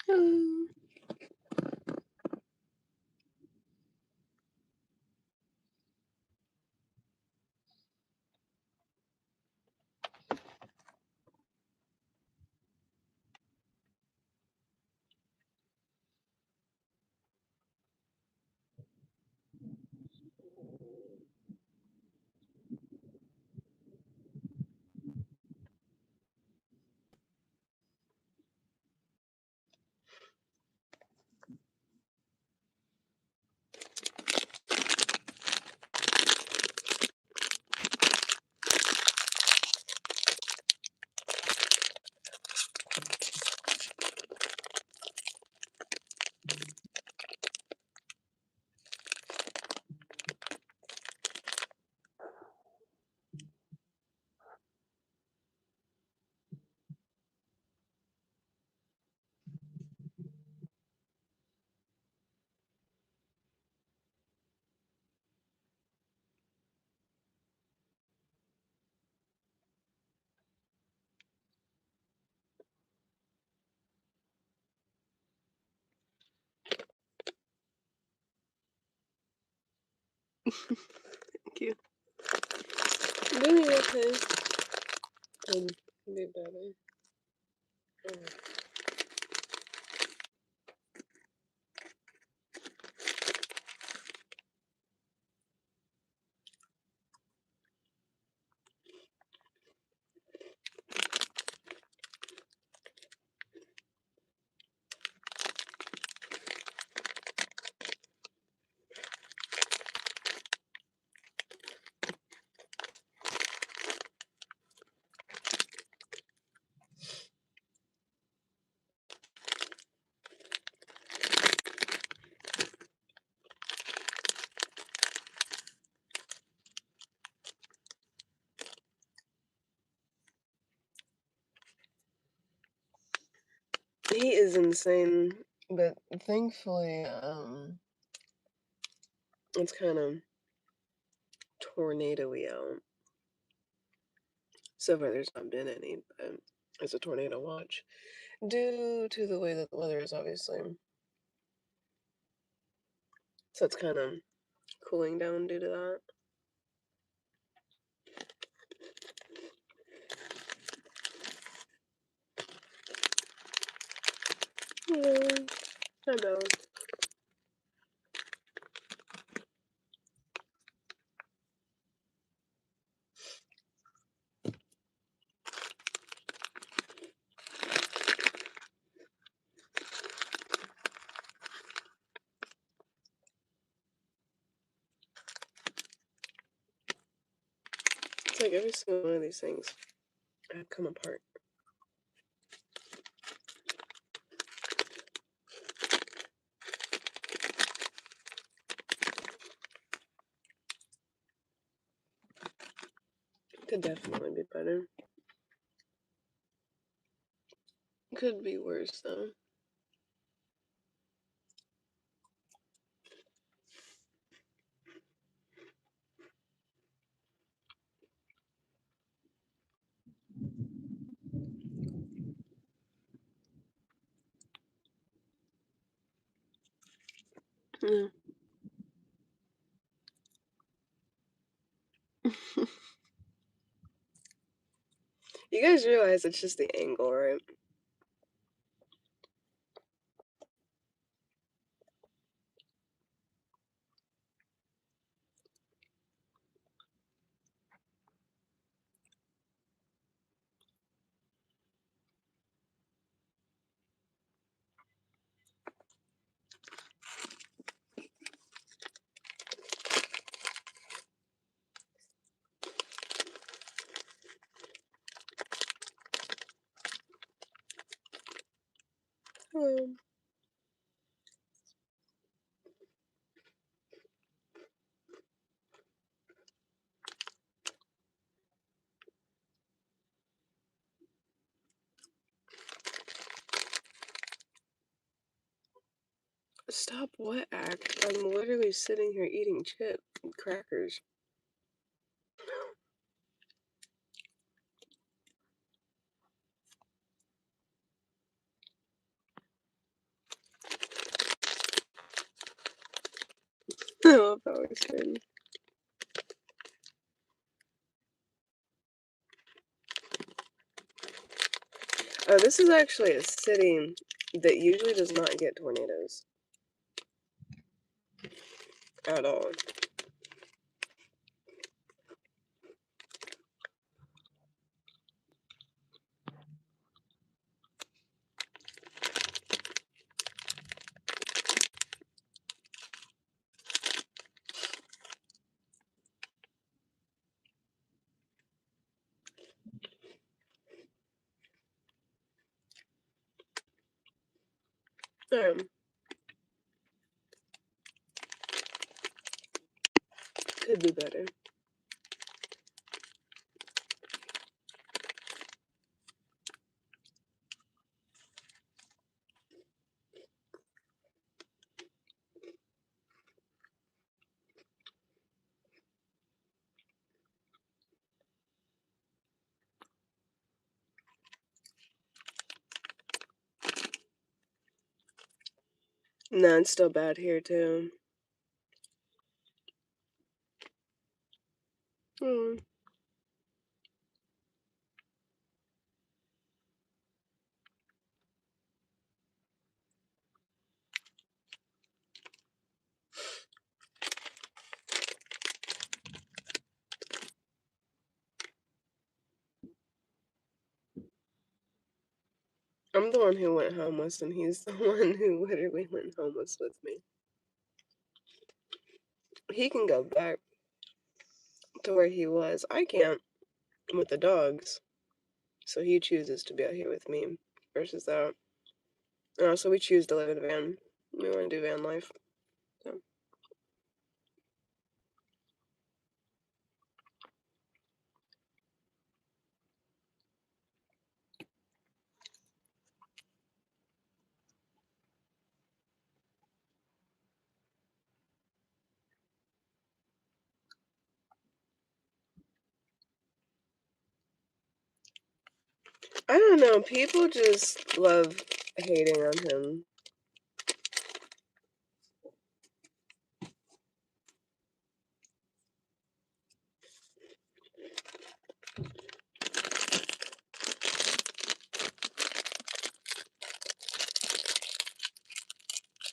Hello. Thank you. I'm doing okay. I'd be better. He is insane, but thankfully, it's kind of tornado-y out. So far, there's not been any, but it's a tornado watch due to the way that the weather is, obviously. So it's kind of cooling down due to that. Yeah, I know. It's like every single one of these things have come apart. Could definitely be better. Could be worse, though. Yeah. You guys realize it's just the angle, right? Um, Stop what act? I'm literally sitting here eating chip crackers. good. This is actually a city that usually does not get tornadoes at all. Um, could be better. No, it's still bad here too. Hmm. I'm the one who went homeless, and he's the one who literally went homeless with me. He can go back to where he was. I can't with the dogs, so he chooses to be out here with me versus that. And also, we choose to live in a van. We want to do van life. So. I don't know. People just love hating on him.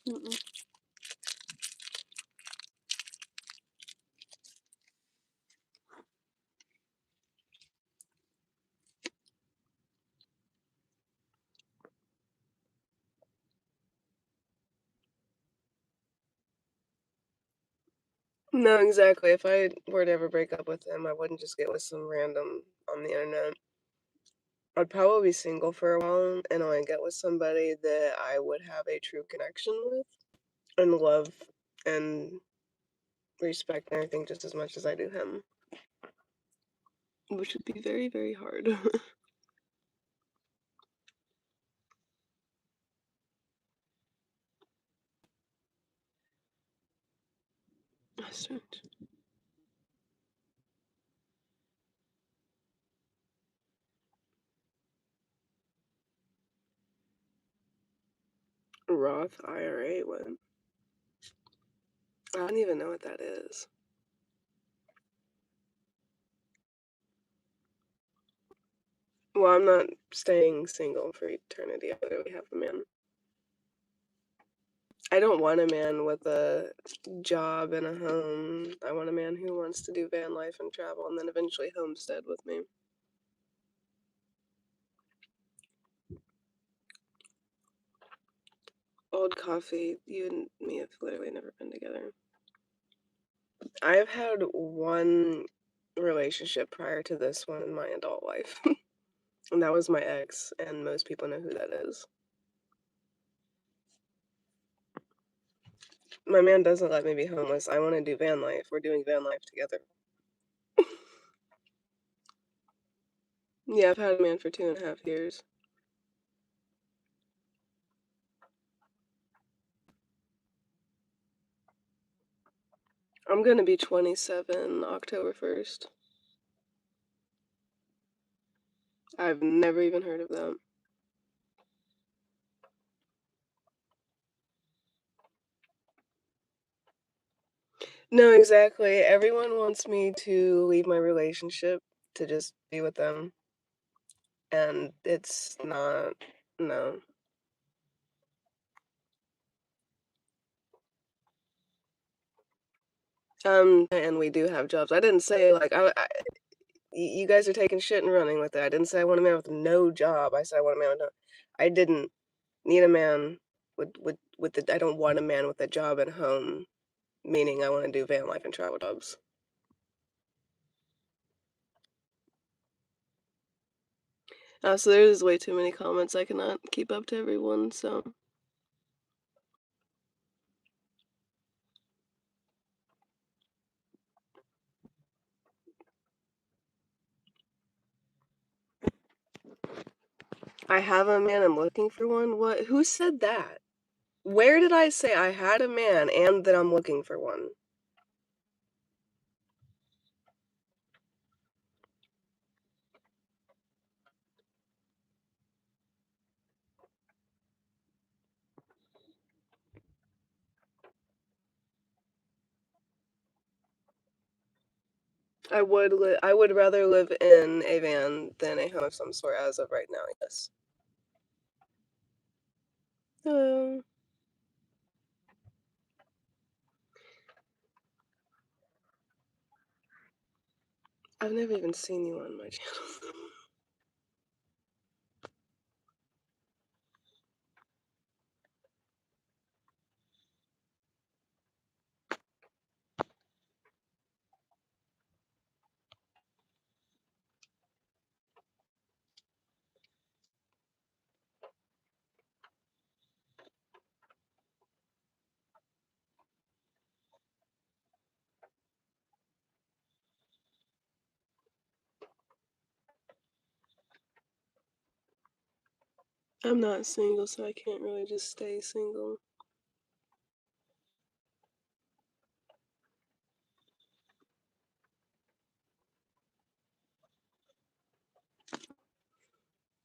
Mm-mm. No, exactly. If I were to ever break up with him, I wouldn't just get with some random on the internet. I'd probably be single for a while and only get with somebody that I would have a true connection with and love and respect and everything just as much as I do him. Which would be very, very hard. That's strange. Roth IRA one. I don't even know what that is. Well, I'm not staying single for eternity. I literally have a man. I don't want a man with a job and a home. I want a man who wants to do van life and travel and then eventually homestead with me. Old coffee, you and me have literally never been together. I've had one relationship prior to this one in my adult life, and that was my ex, and most people know who that is. My man doesn't let me be homeless. I want to do van life. We're doing van life together. Yeah, I've had a man for 2.5 years. I'm gonna be 27 October 1st. I've never even heard of that. No, exactly. Everyone wants me to leave my relationship to just be with them, and it's not, no. And we do have jobs. I didn't say like you guys are taking shit and running with it. I didn't say I want a man with no job. I said I want a man with no. I didn't need a man with the. I don't want a man with a job at home, meaning I want to do van life and travel jobs. So there's way too many comments. I cannot keep up to everyone. So I have a man. I'm looking for one. What? Who said that? Where did I say I had a man and that I'm looking for one? I would rather live in a van than a home of some sort as of right now, yes. Hello. I've never even seen you on my channel. I'm not single, so I can't really just stay single.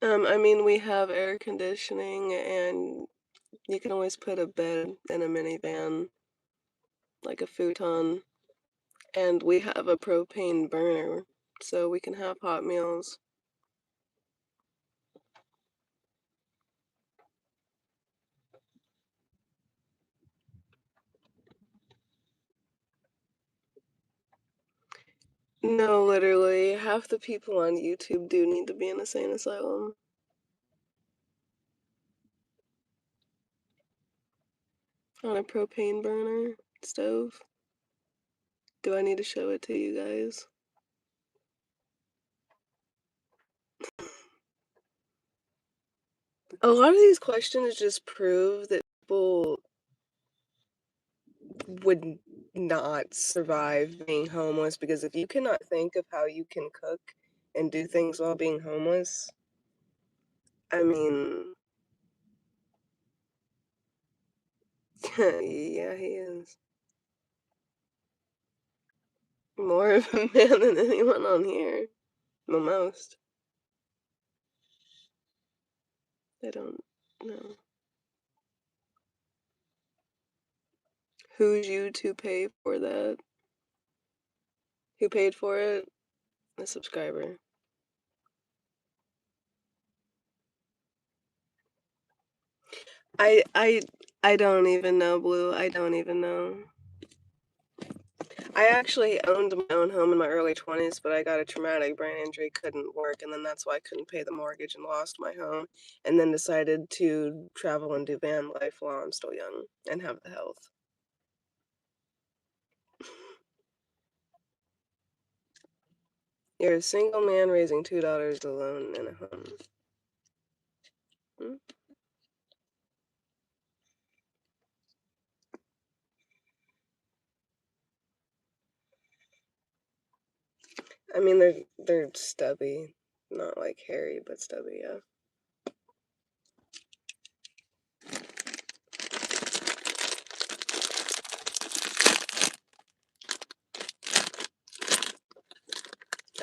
I mean, we have air conditioning, and you can always put a bed in a minivan, like a futon. And we have a propane burner, so we can have hot meals. No, literally, half the people on YouTube do need to be in a sane asylum. On a propane burner stove. Do I need to show it to you guys? A lot of these questions just prove that people would not survive being homeless because if you cannot think of how you can cook and do things while being homeless, I mean, yeah, he is more of a man than anyone on here. The most. I don't know. Who's you to pay for that? Who paid for it? A subscriber. I I I don't even know, Blue. I don't even know. I actually owned my own home in my early 20s, but I got a traumatic brain injury, couldn't work, and then that's why I couldn't pay the mortgage and lost my home, and then decided to travel and do van life while I'm still young and have the health. You're a single man raising $2 alone in a home. Hmm? I mean, they're stubby, not like hairy, but stubby, yeah.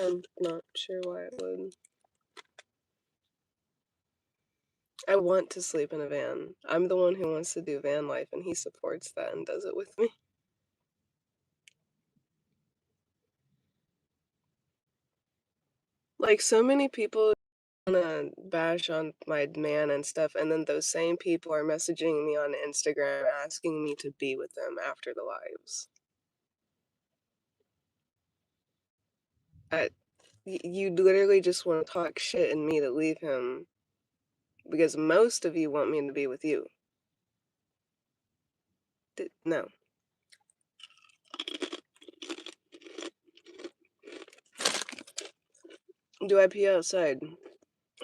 I'm not sure why it would. I want to sleep in a van. I'm the one who wants to do van life, and he supports that and does it with me. Like, so many people wanna bash on my man and stuff, and then those same people are messaging me on Instagram asking me to be with them after the lives. I you literally just wanna talk shit and me to leave him because most of you want me to be with you. No. Do I pee outside?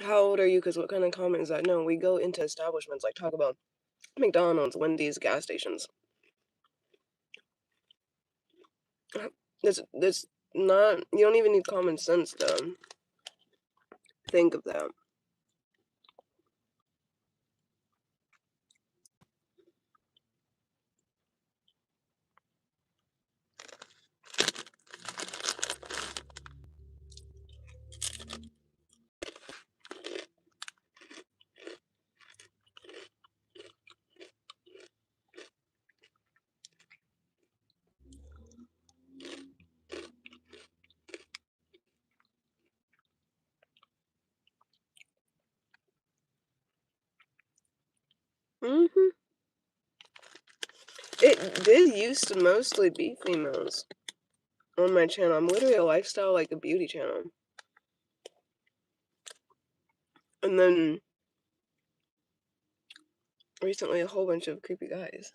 How old are you? Because what kind of comment is that? No, we go into establishments like Taco Bell, McDonald's, Wendy's, gas stations. This not, you don't even need common sense to think of that. hmm It did used to mostly be females on my channel. I'm literally a lifestyle, like a beauty channel. And then recently a whole bunch of creepy guys.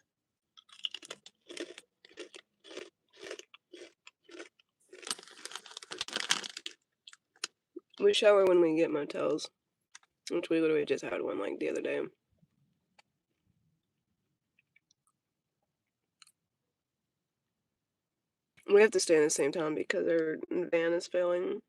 We shower when we get motels, which we literally just had one like the other day. We have to stay in the same town because our van is failing.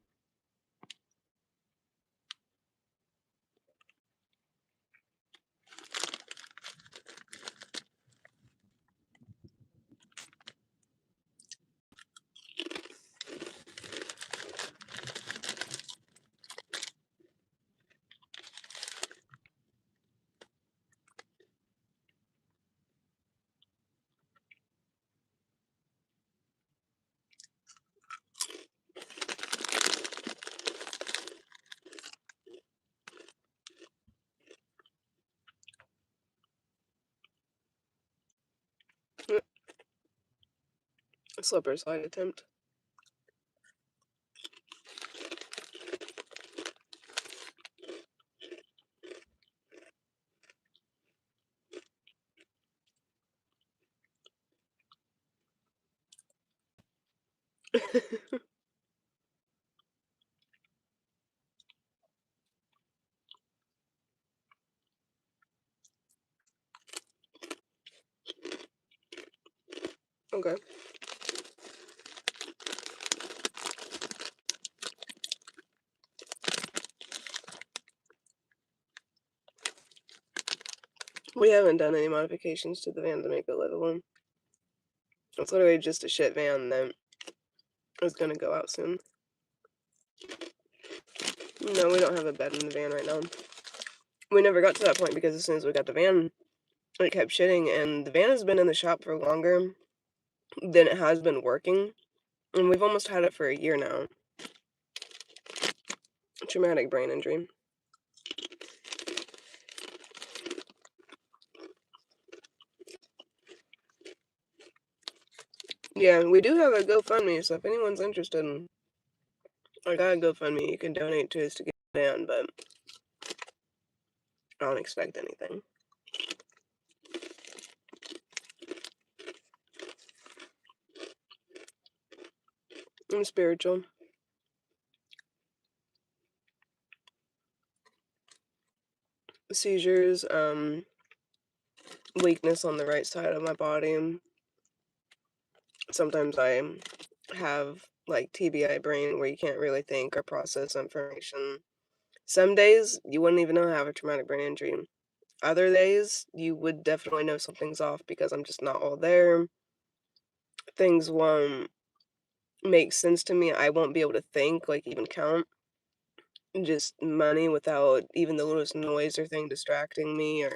A slipper slide attempt. Okay. We haven't done any modifications to the van to make it livable. It's literally just a shit van that is gonna go out soon. No, we don't have a bed in the van right now. We never got to that point because as soon as we got the van, it kept shitting, and the van has been in the shop for longer than it has been working, and we've almost had it for a year now. Traumatic brain injury. Yeah, we do have a GoFundMe, so if anyone's interested, I got a GoFundMe. You can donate to us to get the van, but I don't expect anything. I'm spiritual. Seizures, weakness on the right side of my body. Sometimes I have like TBI brain where you can't really think or process information. Some days you wouldn't even know I have a traumatic brain injury. Other days you would definitely know something's off because I'm just not all there. Things won't make sense to me. I won't be able to think, like even count. Just money without even the littlest noise or thing distracting me, or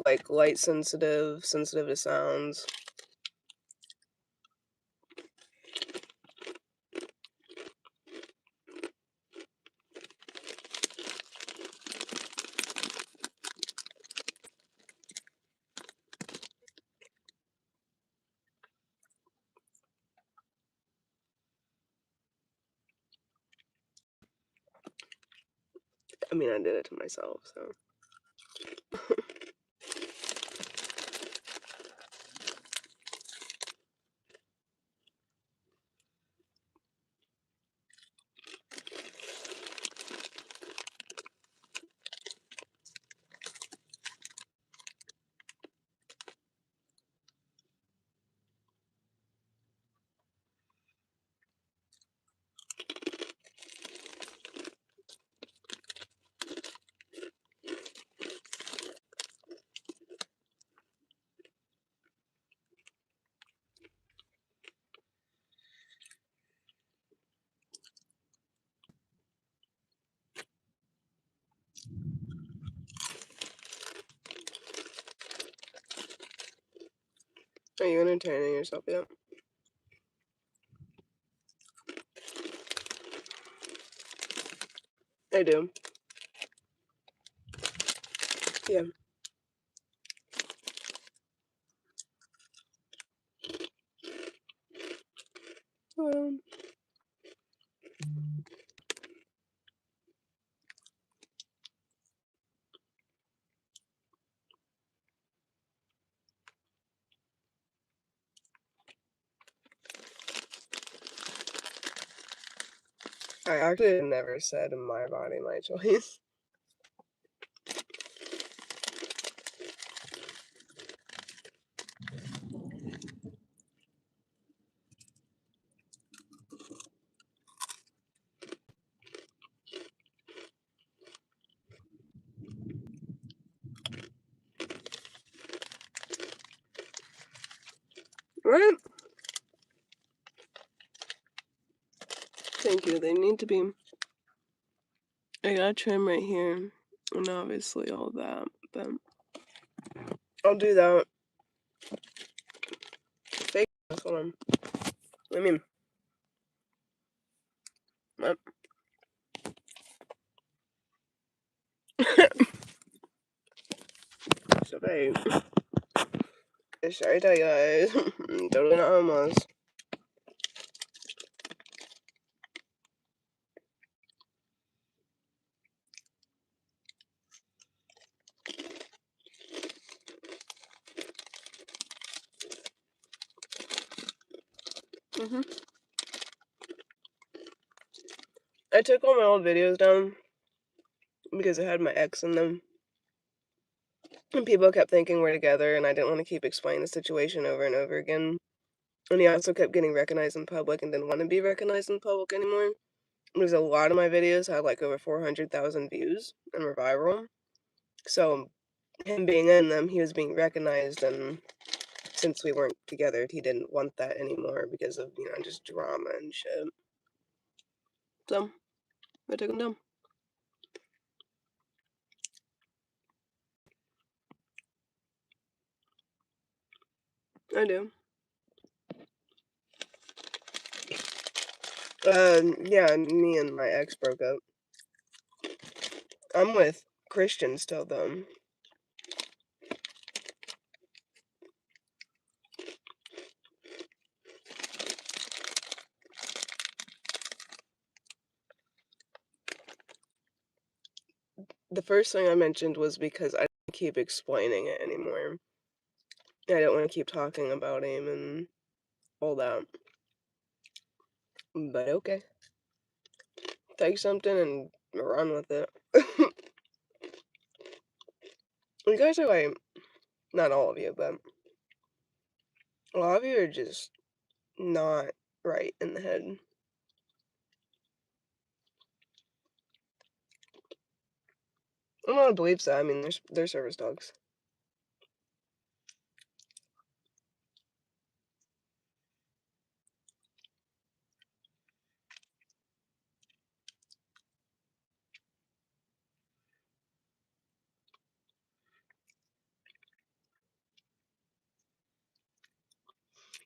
like light sensitive, sensitive to sounds. I mean, I did it to myself, so. Are you entertaining yourself yet? I do. Yeah. Well, I actually never said my body, my choice. Right? Thank you. They need to be. I got trim right here, and obviously all that, but I'll do that. Fake. Hold on. I mean, so babe, should I tell you guys? Totally not homeless. I took all my old videos down because it had my ex in them. And people kept thinking we're together, and I didn't want to keep explaining the situation over and over again. And he also kept getting recognized in public and didn't want to be recognized in public anymore. Because a lot of my videos had like over 400,000 views and were viral. So him being in them, he was being recognized, and since we weren't together, he didn't want that anymore because of, just drama and shit. So I took him down. I do. Yeah, me and my ex broke up. I'm with Christian still, though. The first thing I mentioned was because I didn't keep explaining it anymore. I don't want to keep talking about him and all that. But okay. Take something and run with it. You guys are like, not all of you, but a lot of you are just not right in the head. I don't believe so. I mean, they're service dogs.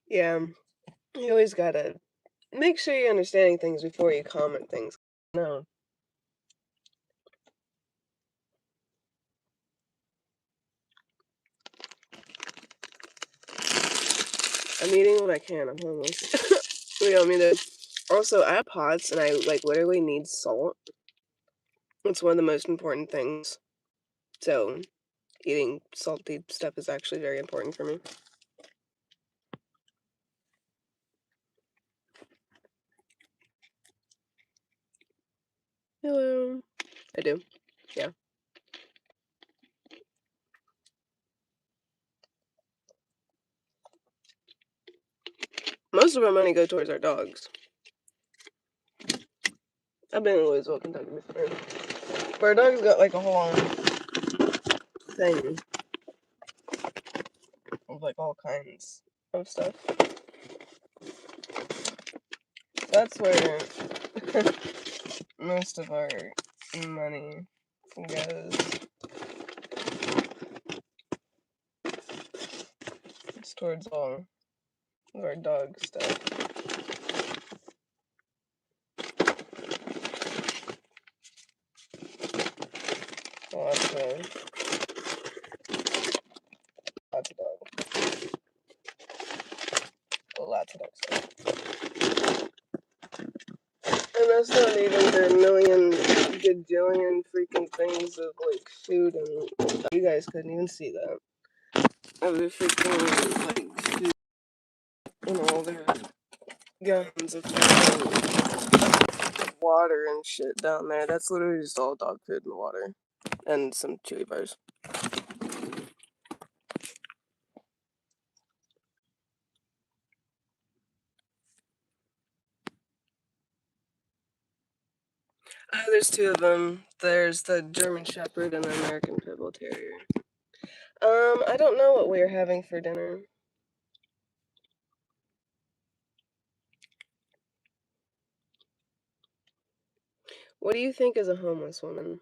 Yeah, you always gotta make sure you're understanding things before you comment things. No. I'm eating what I can. I'm homeless. You know, I mean, also, I have POTS and I like literally need salt. It's one of the most important things. So, eating salty stuff is actually very important for me. Hello. I do. Yeah. Most of our money goes towards our dogs. I've been in Louisville, Kentucky before. But our dog's got like a whole thing of like all kinds of stuff. That's where most of our money goes. It's towards all of our dog stuff. Lots of dog. Lots of dog stuff. And that's not even their million gajillion freaking things of like food and you guys couldn't even see that. Of the freaking like food and all their gallons of fucking water and shit down there. That's literally just all dog food and water. And some chewy bars. There's two of them. There's the German Shepherd and the American Pit Bull Terrier. I don't know what we're having for dinner. What do you think is a homeless woman?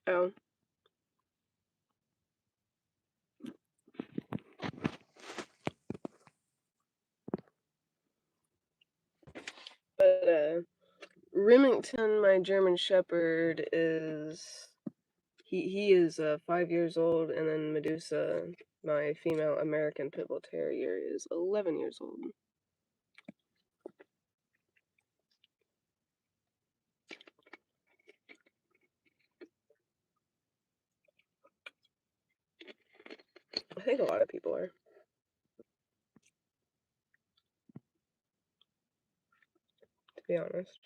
Oh. But, Remington, my German Shepherd, is... He is 5 years old, and then Medusa, my female American Pit Bull Terrier, is 11 years old. I think a lot of people are, to be honest.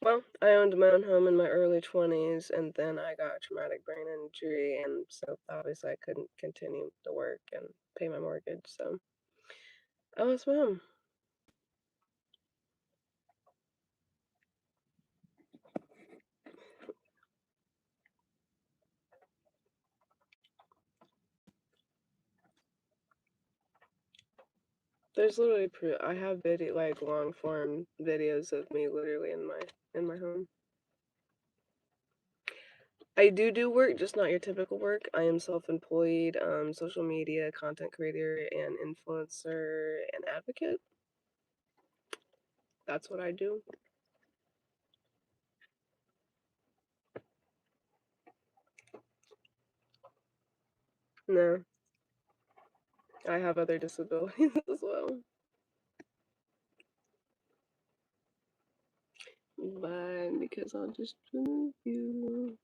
Well, I owned my own home in my early 20s, and then I got traumatic brain injury, and so obviously I couldn't continue to work and pay my mortgage, so I lost my home. There's literally I have video, like long form videos of me literally in my home. I do work, just not your typical work. I am self-employed, social media content creator and influencer and advocate. That's what I do. No, I have other disabilities as well. But because I'll just remove you.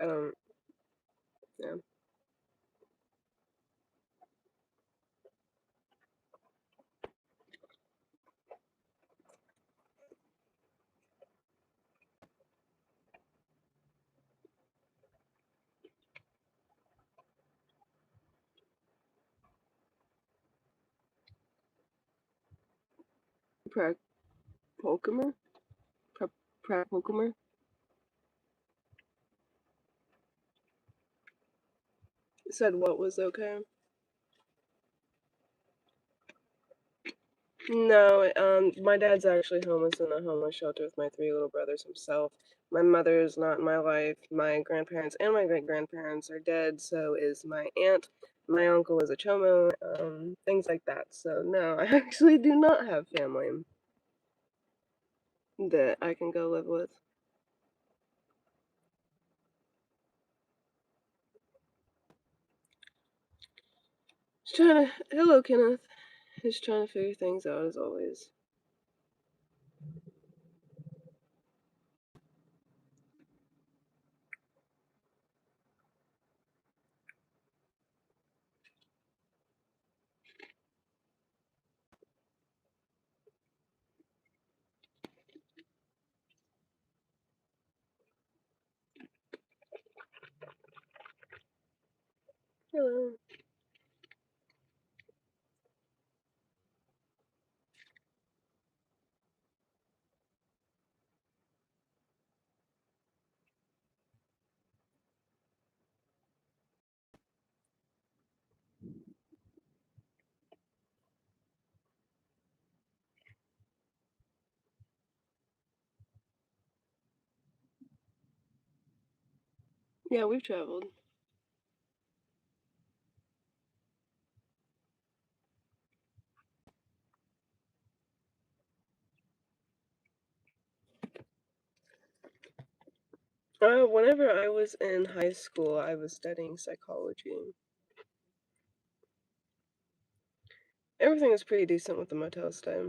I don't, yeah. Prac Polkumer? Prac Polkumer? Said what was okay? No, my dad's actually homeless in a homeless shelter with my three little brothers himself. My mother is not in my life. My grandparents and my great grandparents are dead. So is my aunt. My uncle is a chomo. Things like that. So no, I actually do not have family that I can go live with. Just trying to. Hello, Kenneth. Just trying to figure things out as always. Hello. Yeah, we've traveled. Whenever I was in high school, I was studying psychology. Everything was pretty decent with the motel stay.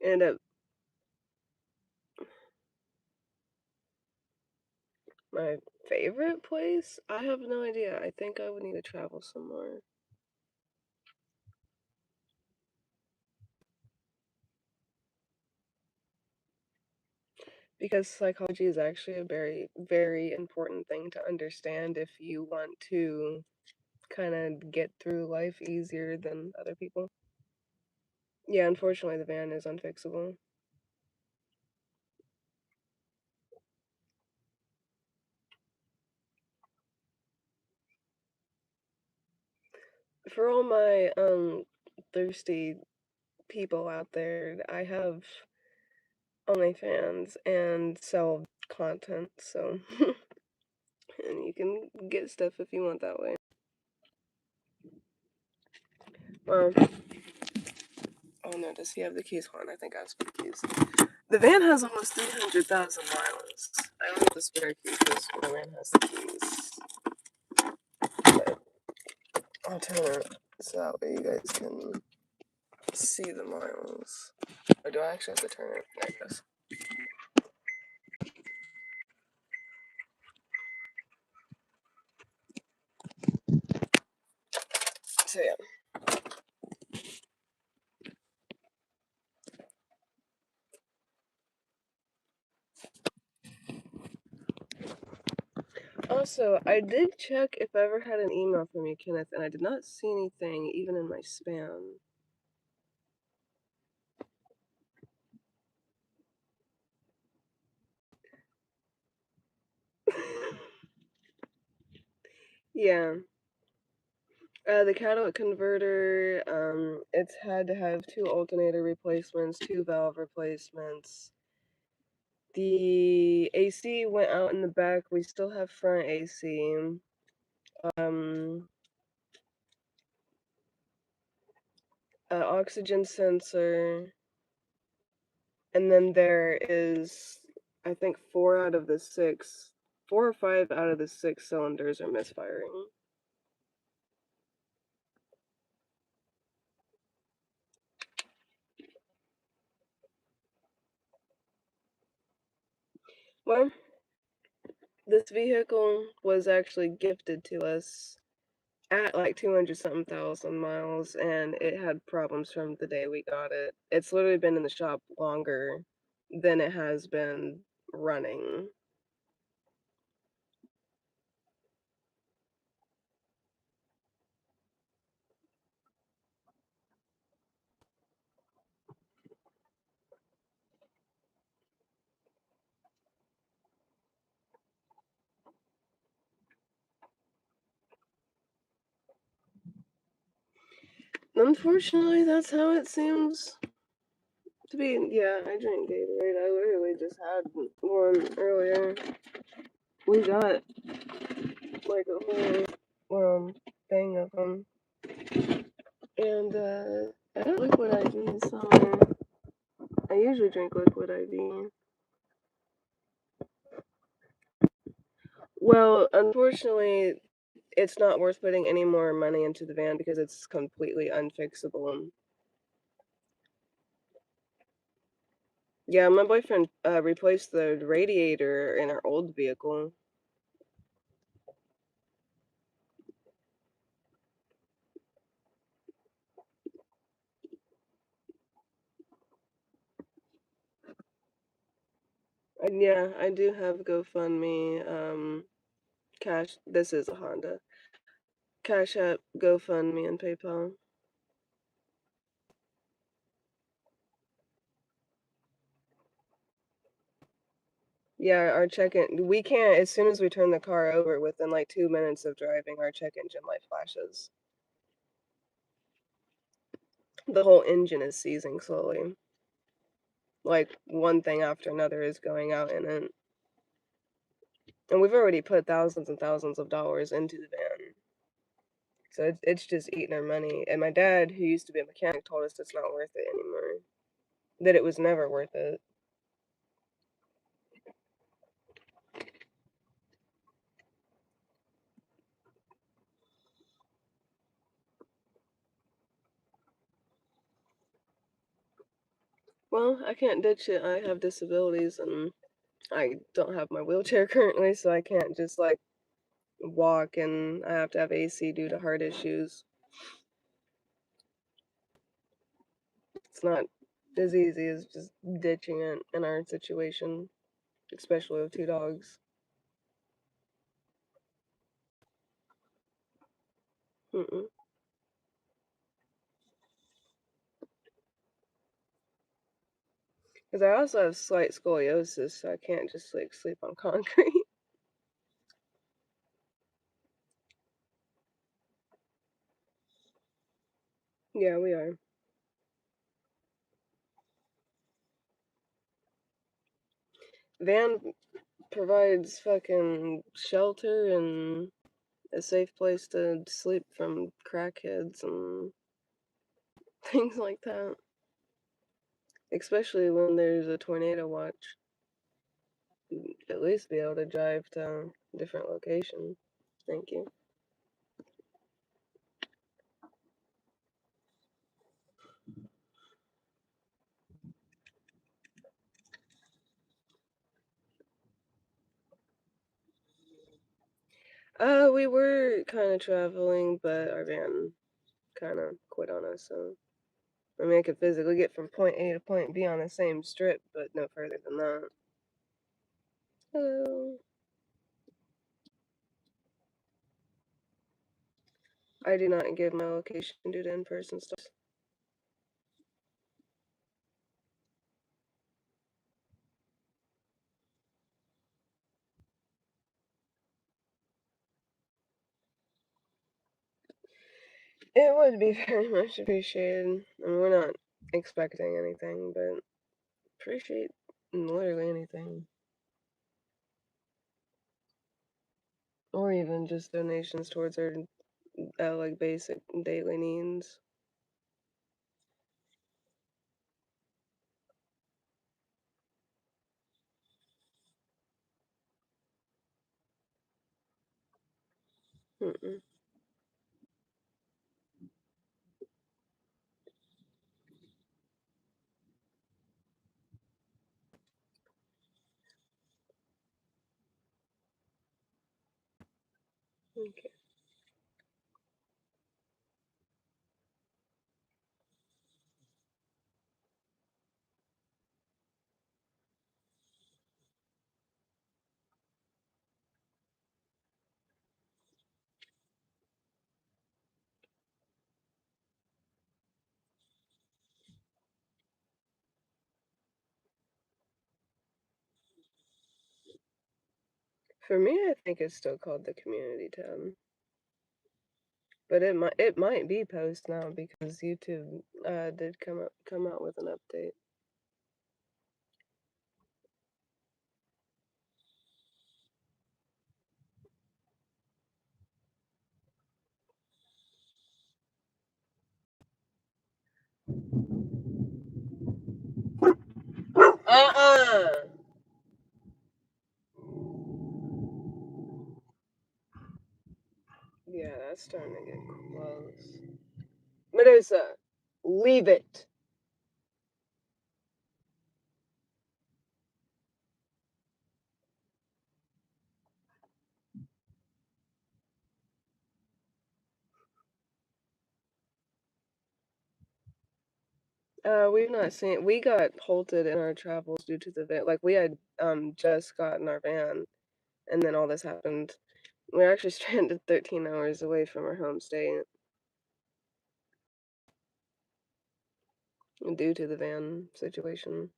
And at my favorite place, I have no idea. I think I would need to travel somewhere because psychology is actually a very, very important thing to understand if you want to kind of get through life easier than other people. Yeah, unfortunately, the van is unfixable. For all my thirsty people out there, I have OnlyFans and sell content, so and you can get stuff if you want that way. Well, oh no, does he have the keys? Hold on, I think I asked for the keys. The van has almost 300,000 miles. I don't have the spare key because my van has the keys. But I'll turn it so that way you guys can see the miles. Or do I actually have to turn it? There it goes. So yeah. Also, I did check if I ever had an email from you, Kenneth, and I did not see anything even in my spam. Yeah. The catalytic converter, it's had to have two alternator replacements, two valve replacements. The AC went out in the back. We still have front AC. Um, Oxygen sensor, and then there is, I think, four or five out of the six cylinders are misfiring. Well, this vehicle was actually gifted to us at like 200 something thousand miles, and it had problems from the day we got it. It's literally been in the shop longer than it has been running. Unfortunately, that's how it seems to be. Yeah, I drink Gatorade. I literally just had one earlier. We got like a whole thing of them, and I got liquid IV somewhere. I usually drink liquid IV. Well, unfortunately, it's not worth putting any more money into the van because it's completely unfixable. Yeah, my boyfriend replaced the radiator in our old vehicle. And yeah, I do have GoFundMe, Cash. This is a Honda. Cash App, GoFundMe, and PayPal. Yeah, our check-in. We can't. As soon as we turn the car over, within like 2 minutes of driving, our check engine light flashes. The whole engine is seizing slowly. Like one thing after another is going out in it. And we've already put thousands and thousands of dollars into the van. So it's just eating our money. And my dad, who used to be a mechanic, told us it's not worth it anymore. That it was never worth it. Well, I can't ditch it. I have disabilities and I don't have my wheelchair currently, so I can't just like walk and I have to have AC due to heart issues. It's not as easy as just ditching it in our situation, especially with two dogs. Mm-mm. Because I also have slight scoliosis, so I can't just like sleep on concrete. Yeah, we are. Van provides fucking shelter and a safe place to sleep from crackheads and things like that. Especially when there's a tornado watch. At least be able to drive to a different location. Thank you. We were kind of traveling, but our van kind of quit on us, so I mean, I could physically get from point A to point B on the same strip, but no further than that. Hello. I do not give my location due to in-person stuff. It would be very much appreciated. I mean, we're not expecting anything, but appreciate literally anything. Or even just donations towards our like basic daily needs. Mm-mm. Okay. For me, I think it's still called the community tab. But it might be post now because YouTube did come out with an update. Uh-uh. Yeah, that's starting to get close. Medusa, leave it. We've not seen. We got halted in our travels due to the van. Like we had just gotten our van, and then all this happened. We are actually stranded 13 hours away from our home state due to the van situation.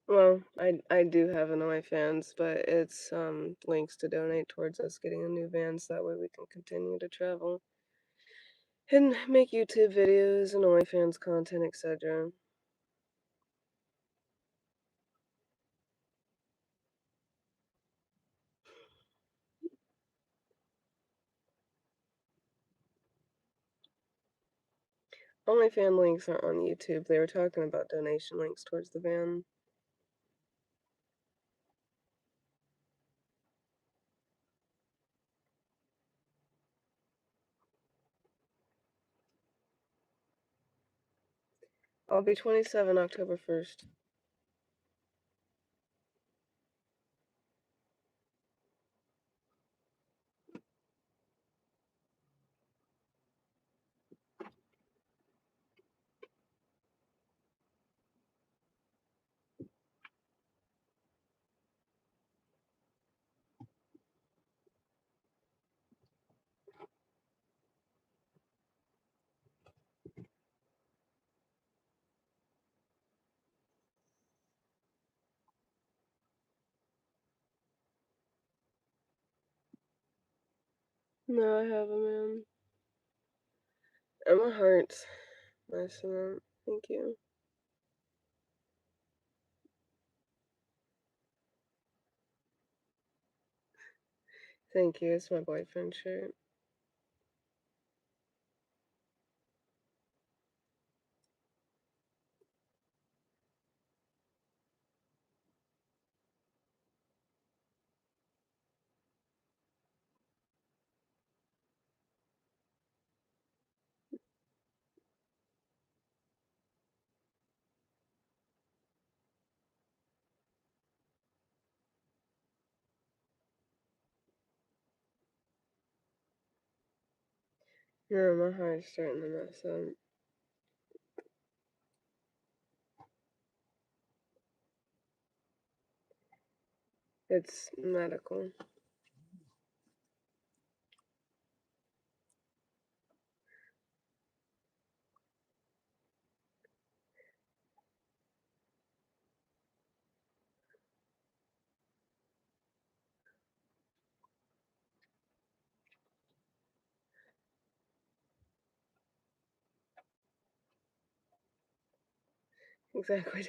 Well, I do have an OnlyFans, but it's links to donate towards us getting a new van, so that way we can continue to travel and make YouTube videos and OnlyFans content, etc. OnlyFans links aren't on YouTube. They were talking about donation links towards the van. I'll be 27 October 1st. No, I haven't, man. And my heart's messing up. Thank you. Thank you. It's my boyfriend's shirt. No, my heart's starting to mess up. It's medical. Exactly.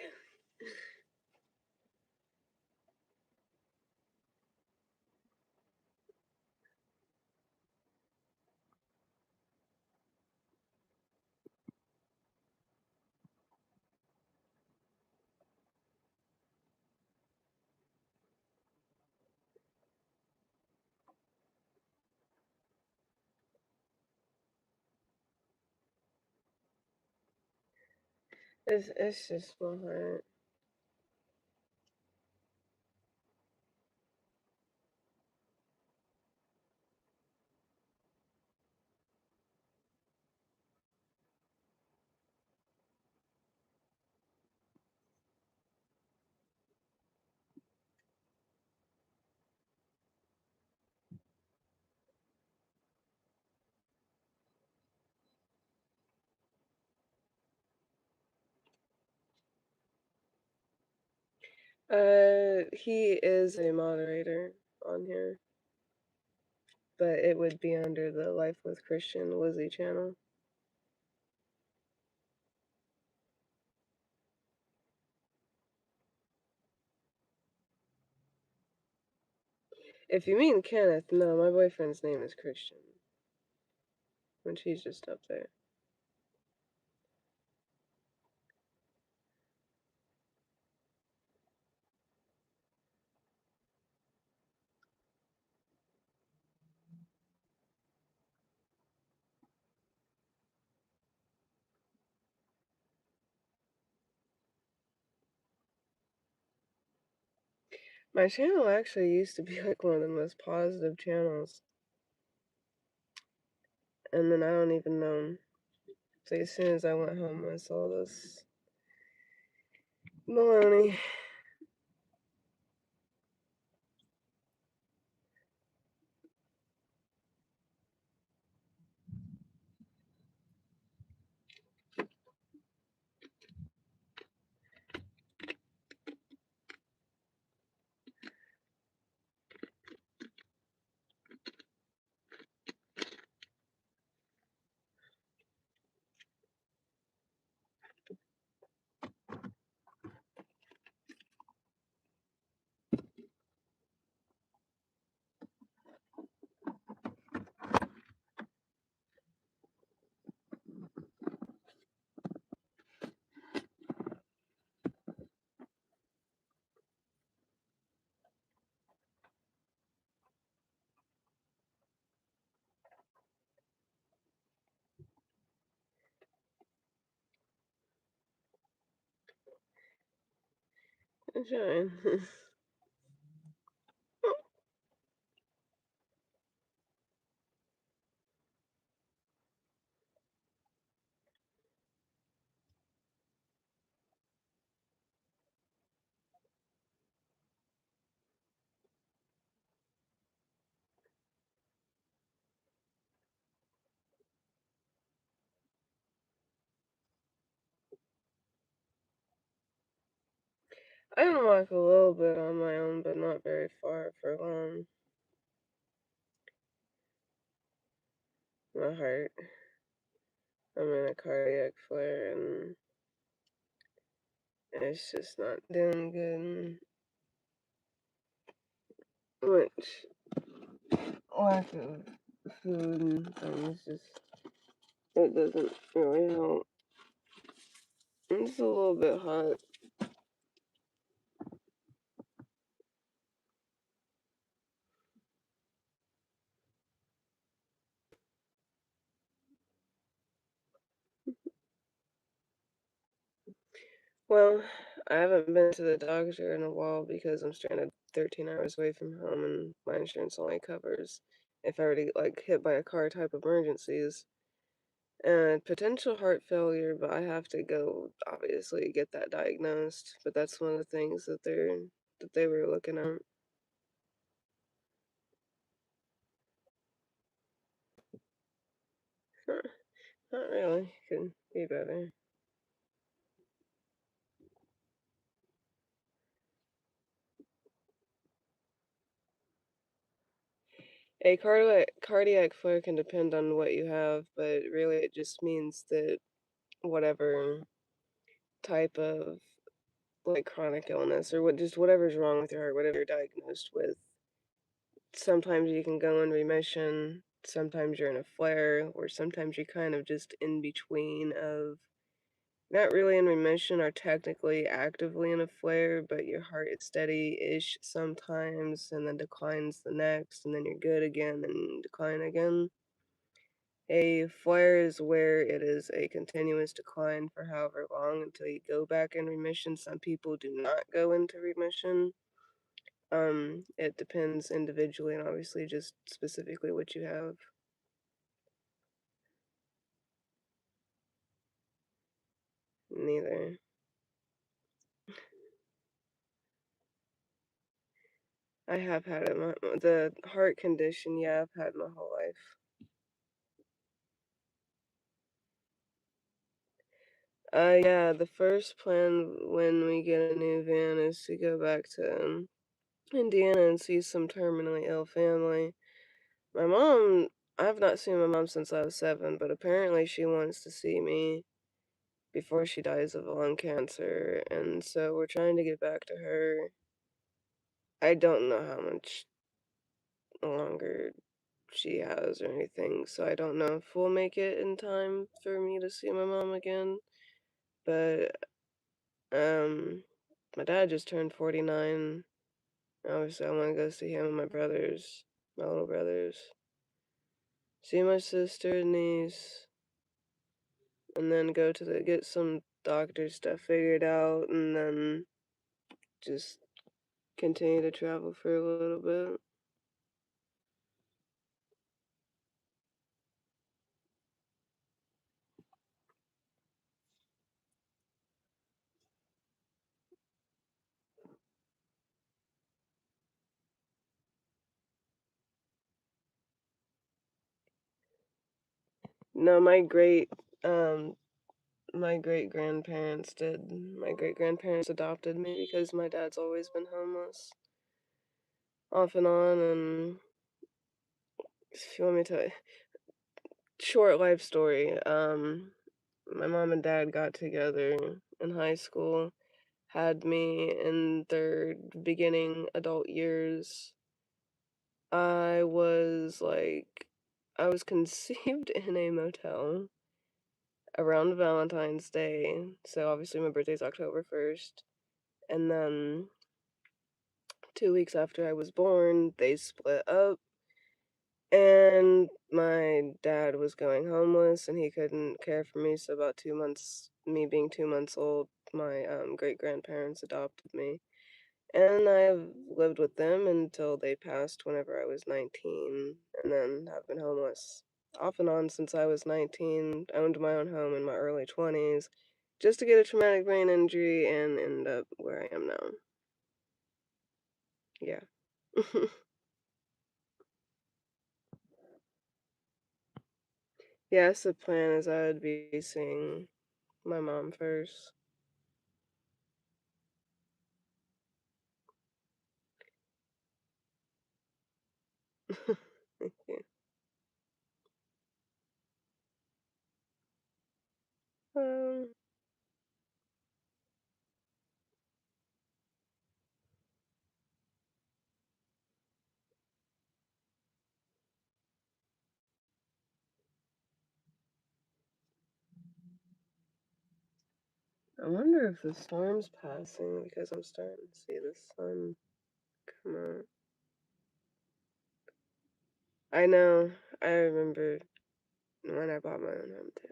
It's just my heart. He is a moderator on here, but it would be under the Life with Christian Lizzie channel. If you mean Kenneth, no, my boyfriend's name is Christian, and she's just up there. My channel actually used to be like one of the most positive channels, and then I don't even know. So as soon as I went home, I saw this baloney. Shine. I can walk a little bit on my own, but not very far for long. My heart. I'm in a cardiac flare, and it's just not doing good. Much lack of food and things just it doesn't really help. It's a little bit hot. Well, I haven't been to the doctor in a while because I'm stranded 13 hours away from home, and my insurance only covers if I were to get like hit by a car type emergencies and potential heart failure. But I have to go obviously get that diagnosed. But that's one of the things that they were looking at. Huh, not really. Could be better. A cardiac flare can depend on what you have, but really it just means that whatever type of like chronic illness or just whatever's wrong with your heart, whatever you're diagnosed with, sometimes you can go in remission, sometimes you're in a flare, or sometimes you're kind of just in between of not really in remission or technically actively in a flare, but your heart is steady-ish sometimes and then declines the next, and then you're good again and decline again. A flare is where it is a continuous decline for however long until you go back in remission. Some people do not go into remission. It depends individually and obviously just specifically what you have. Neither. I have had it. The heart condition, yeah, I've had my whole life. Yeah, the first plan when we get a new van is to go back to Indiana and see some terminally ill family. My mom, I've not seen my mom since I was 7, but apparently she wants to see me before she dies of lung cancer, and so we're trying to get back to her. I don't know how much longer she has or anything, so I don't know if we'll make it in time for me to see my mom again. But um my dad just turned 49. Obviously I want to go see him and my brothers, my little brothers. See my sister and niece, and then go to the get some doctor stuff figured out, and then just continue to travel for a little bit. No, um my great grandparents did. My great grandparents adopted me because my dad's always been homeless, off and on. And if you want me to, short life story. My mom and dad got together in high school, had me in their beginning adult years. I was like, I was conceived in a motel around Valentine's Day. So obviously my birthday's October 1st. And then 2 weeks after I was born, they split up. And my dad was going homeless and he couldn't care for me. So about 2 months, me being 2 months old, my great grandparents adopted me. And I've lived with them until they passed whenever I was 19, and then have been homeless off and on since I was 19. Owned my own home in my early 20s just to get a traumatic brain injury and end up where I am now. Yeah. Yes, the plan is I would be seeing my mom first. Thank you. Um, I wonder if the storm's passing because I'm starting to see the sun come out. I know. I remember when I bought my own home too.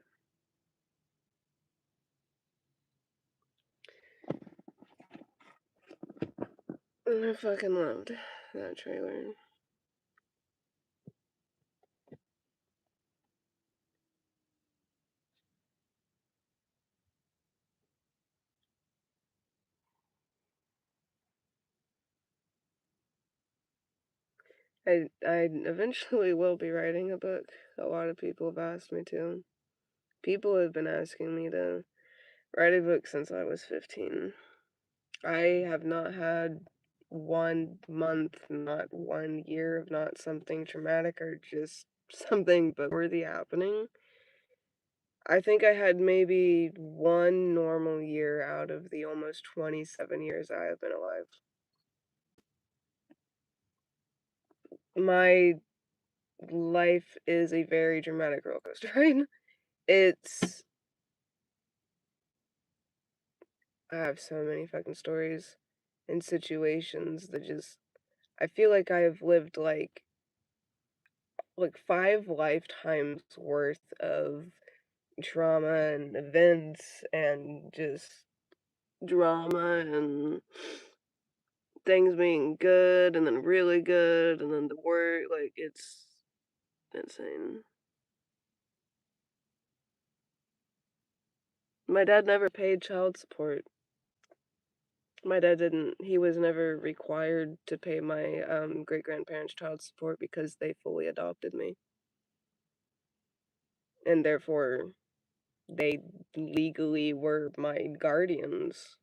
I fucking loved that trailer. I eventually will be writing a book. A lot of people have asked me to. People have been asking me to write a book since I was 15. I have not had 1 month, not 1 year of not something traumatic or just something but worthy happening. I think I had maybe one normal year out of the almost 27 years I have been alive. My life is a very dramatic roller coaster ride. It's I have so many fucking stories and situations that just I feel like I have lived like 5 lifetimes worth of trauma and events and just drama and things being good and then really good and then the work like it's insane. My dad never paid child support. My dad didn't. He was never required to pay my great grandparents child support because they fully adopted me and therefore they legally were my guardians.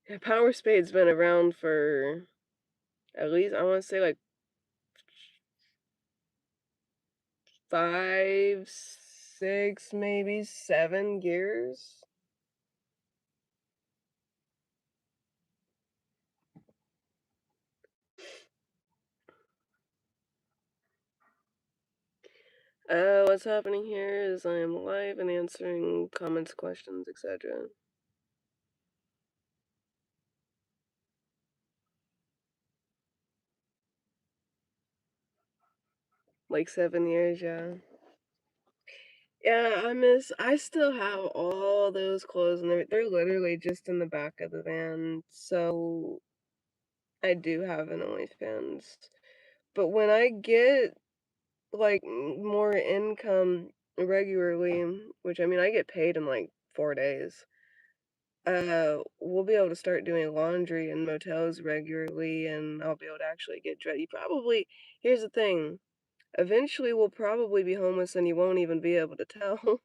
Yeah, Power Spade's been around for at least, I want to say, like 5, 6, maybe 7 years. What's happening here is I am live and answering comments, questions, etc. Like 7 years, yeah. Yeah, I still have all those clothes and they're literally just in the back of the van. So I do have an OnlyFans. But when I get like more income regularly, which I mean I get paid in like 4 days, we'll be able to start doing laundry in motels regularly and I'll be able to actually get dressed. Here's the thing. Eventually we'll probably be homeless and you won't even be able to tell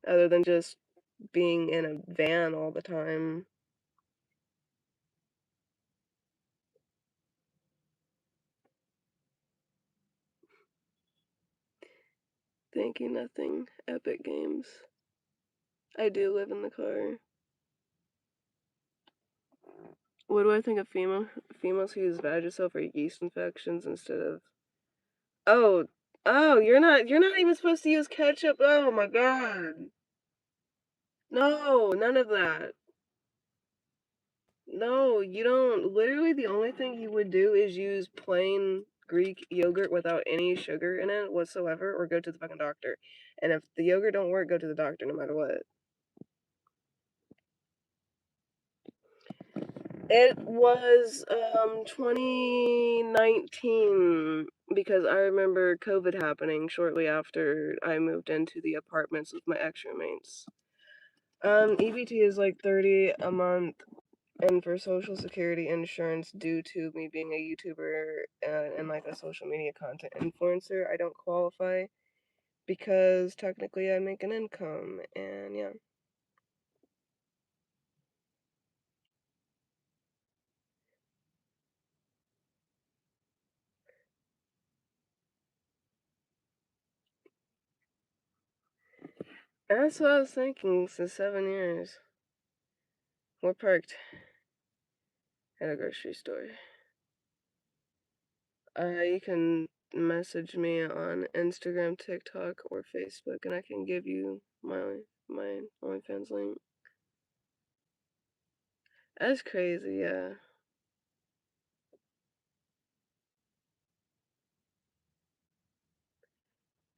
other than just being in a van all the time. Thank you, nothing. Epic Games. I do live in the car. What do I think of females who use Vagisil for yeast infections instead of? Oh, oh, you're not even supposed to use ketchup. Oh my god. No, none of that. No, you don't. Literally, the only thing you would do is use plain Greek yogurt without any sugar in it whatsoever, or go to the fucking doctor. And if the yogurt don't work, go to the doctor no matter what. It was 2019 because I remember COVID happening shortly after I moved into the apartments with my ex roommates. EBT is like 30 a month, and for Social Security insurance, due to me being a YouTuber and like a social media content influencer, I don't qualify because technically I make an income, and yeah. That's what I was thinking since 7 years. We're parked at a grocery store. You can message me on Instagram, TikTok, or Facebook, and I can give you my OnlyFans link. That's crazy, yeah.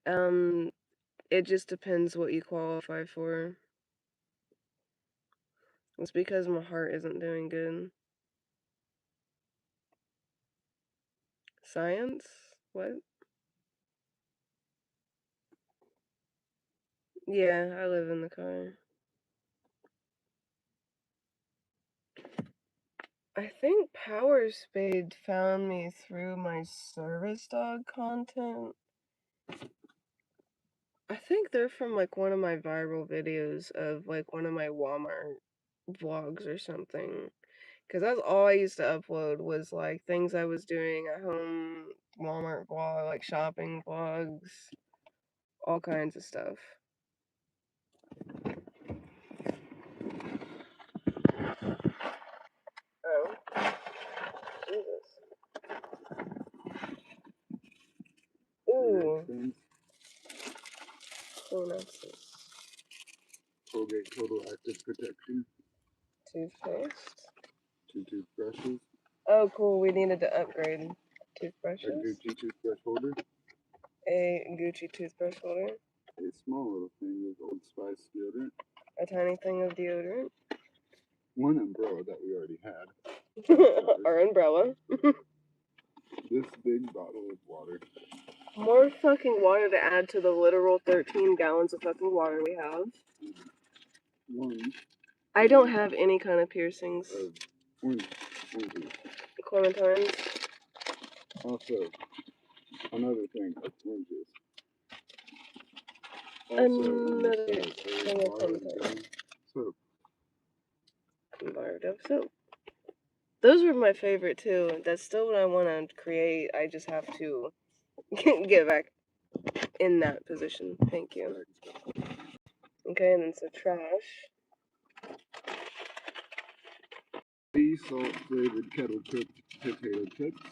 Um, it just depends what you qualify for. It's because my heart isn't doing good. Science? What? Yeah, I live in the car. I think Power Spade found me through my service dog content. I think they're from like one of my viral videos of like one of my Walmart vlogs or something. Because that's all I used to upload was like things I was doing at home, Walmart vlog, like shopping vlogs, all kinds of stuff. Oh, Jesus. Ooh, Clonexus. Colgate Total Active Protection, Toothpaste. 2 toothbrushes, Oh, cool. We needed to upgrade a toothbrushes. Gucci toothbrush holder, A Gucci toothbrush holder. a small little thing of Old Spice deodorant, A tiny thing of deodorant. one umbrella that we already had, Our umbrella. this big bottle of water, More fucking water to add to the literal 13 gallons of fucking water we have. one I don't have any kind of piercings. of orange juice, Clementines. Also, another thing, oranges. Another thing of something. Soap. Bar of soap. Those were my favorite too. That's still what I want to create. I just have to get back in that position. Thank you. Okay, and then so trash. Sea salt flavored kettle cooked potato chips.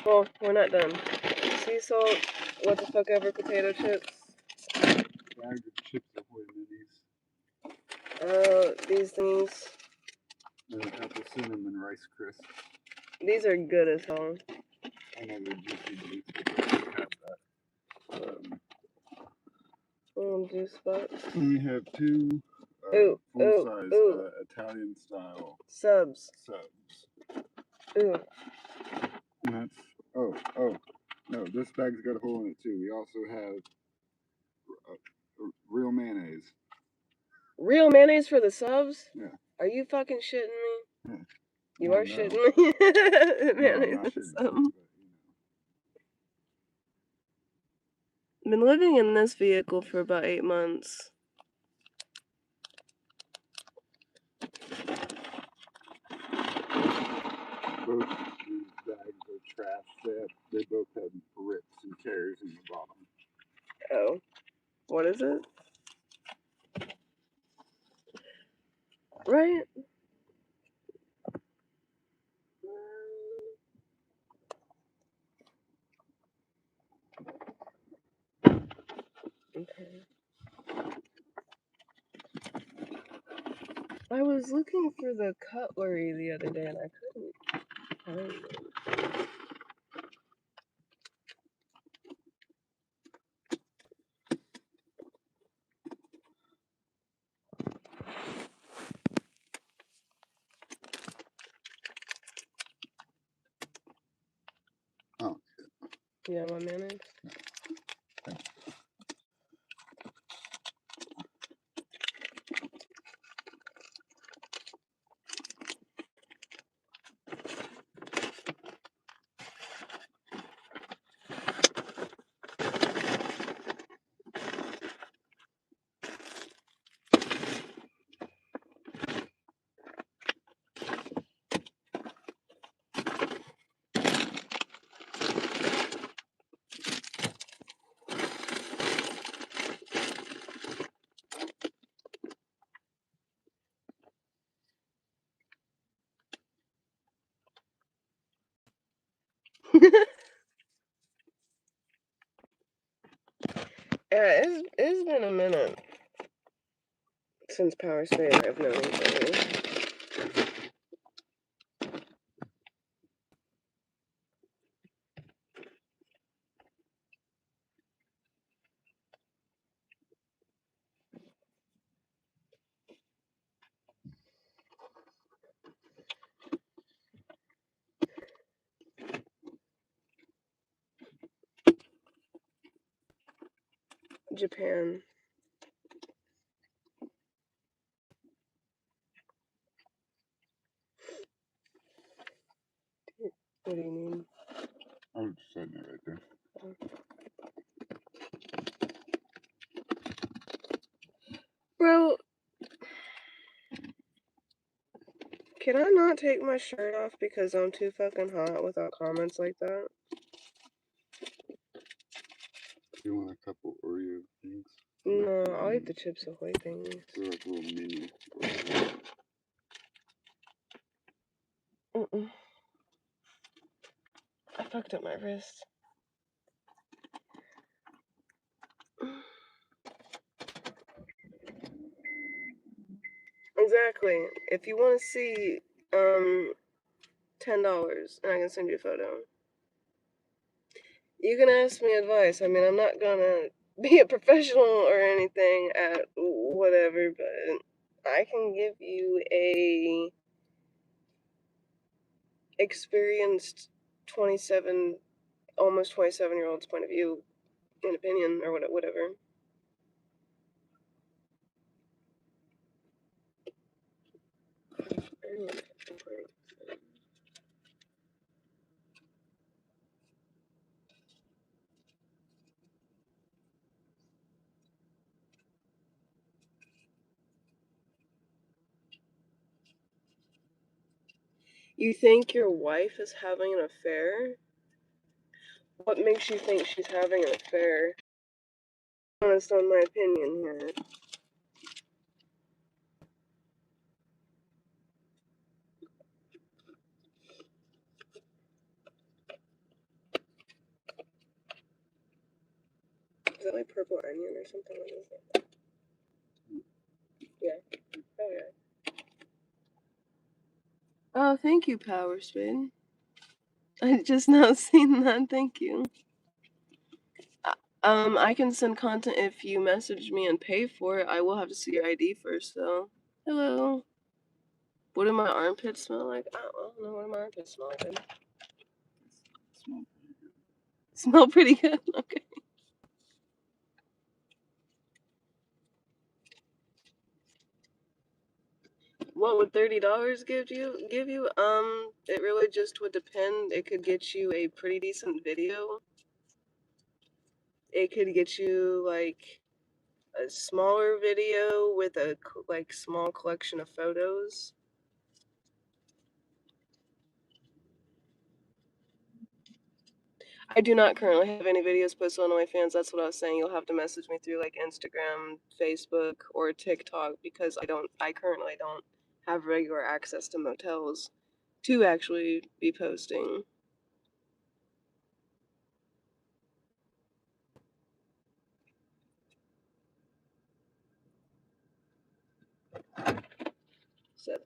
Well, we're not done. Sea salt, what the fuck ever potato chips. Bag of Chips Ahoy minis. These things. And apple cinnamon rice crisps. These are good as hell. I know they're juicy, but it's good to have that. Juice box. And we have two full-size Italian style subs. Ooh. And that's no, this bag's got a hole in it too. We also have real mayonnaise. Real mayonnaise for the subs? Yeah. Are you fucking shitting me? Yeah. You are shitting me. Mayonnaise for the subs. Been living in this vehicle for about 8 months. Both these bags are trash. They both have rips and tears in the bottom. Oh. What is it? Right? Okay. I was looking for the cutlery the other day and I couldn't find it. Oh. Yeah, my mayonnaise. Yeah, it's been a minute since Power State I've known each other. Japan. What do you mean? I was just setting it right there. Bro, can I not take my shirt off because I'm too fucking hot without comments like that? You want a couple Oreo things? No, I'll eat the Chips Ahoy things. They're like little mini. I fucked up my wrist. Exactly. If you want to see $10 and I can send you a photo. You can ask me advice. I mean, I'm not gonna be a professional or anything at whatever, but I can give you a experienced 27, almost 27-year-old's point of view and opinion or whatever. You think your wife is having an affair? What makes you think she's having an affair? Honest on my opinion here. Is that like purple onion or something like that? Yeah. Oh yeah. Oh, thank you, Power Spin. I just now seen that. Thank you. I can send content if you message me and pay for it. I will have to see your ID first, though. Hello. What do my armpits smell like? I don't know. What do my armpits smell like? Smell pretty good. Okay. What would $30 give you? It really just would depend. It could get you a pretty decent video. It could get you like a smaller video with a like small collection of photos. I do not currently have any videos posted on OnlyFans. That's what I was saying. You'll have to message me through like Instagram, Facebook, or TikTok because I currently don't have regular access to motels to actually be posting. So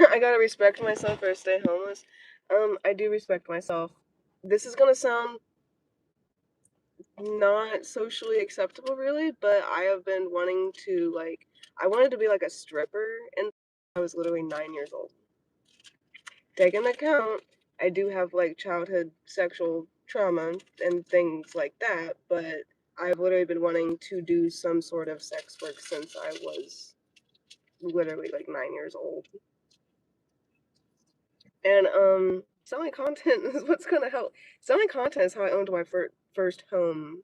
I gotta respect myself or stay homeless. I do respect myself. This is gonna sound not socially acceptable really, but I have been wanting to like I wanted to be like a stripper and I was literally 9 years old. Take into account I do have like childhood sexual trauma and things like that, but I've literally been wanting to do some sort of sex work since I was literally like 9 years old. And selling content is what's gonna help. Selling content is how I owned my first home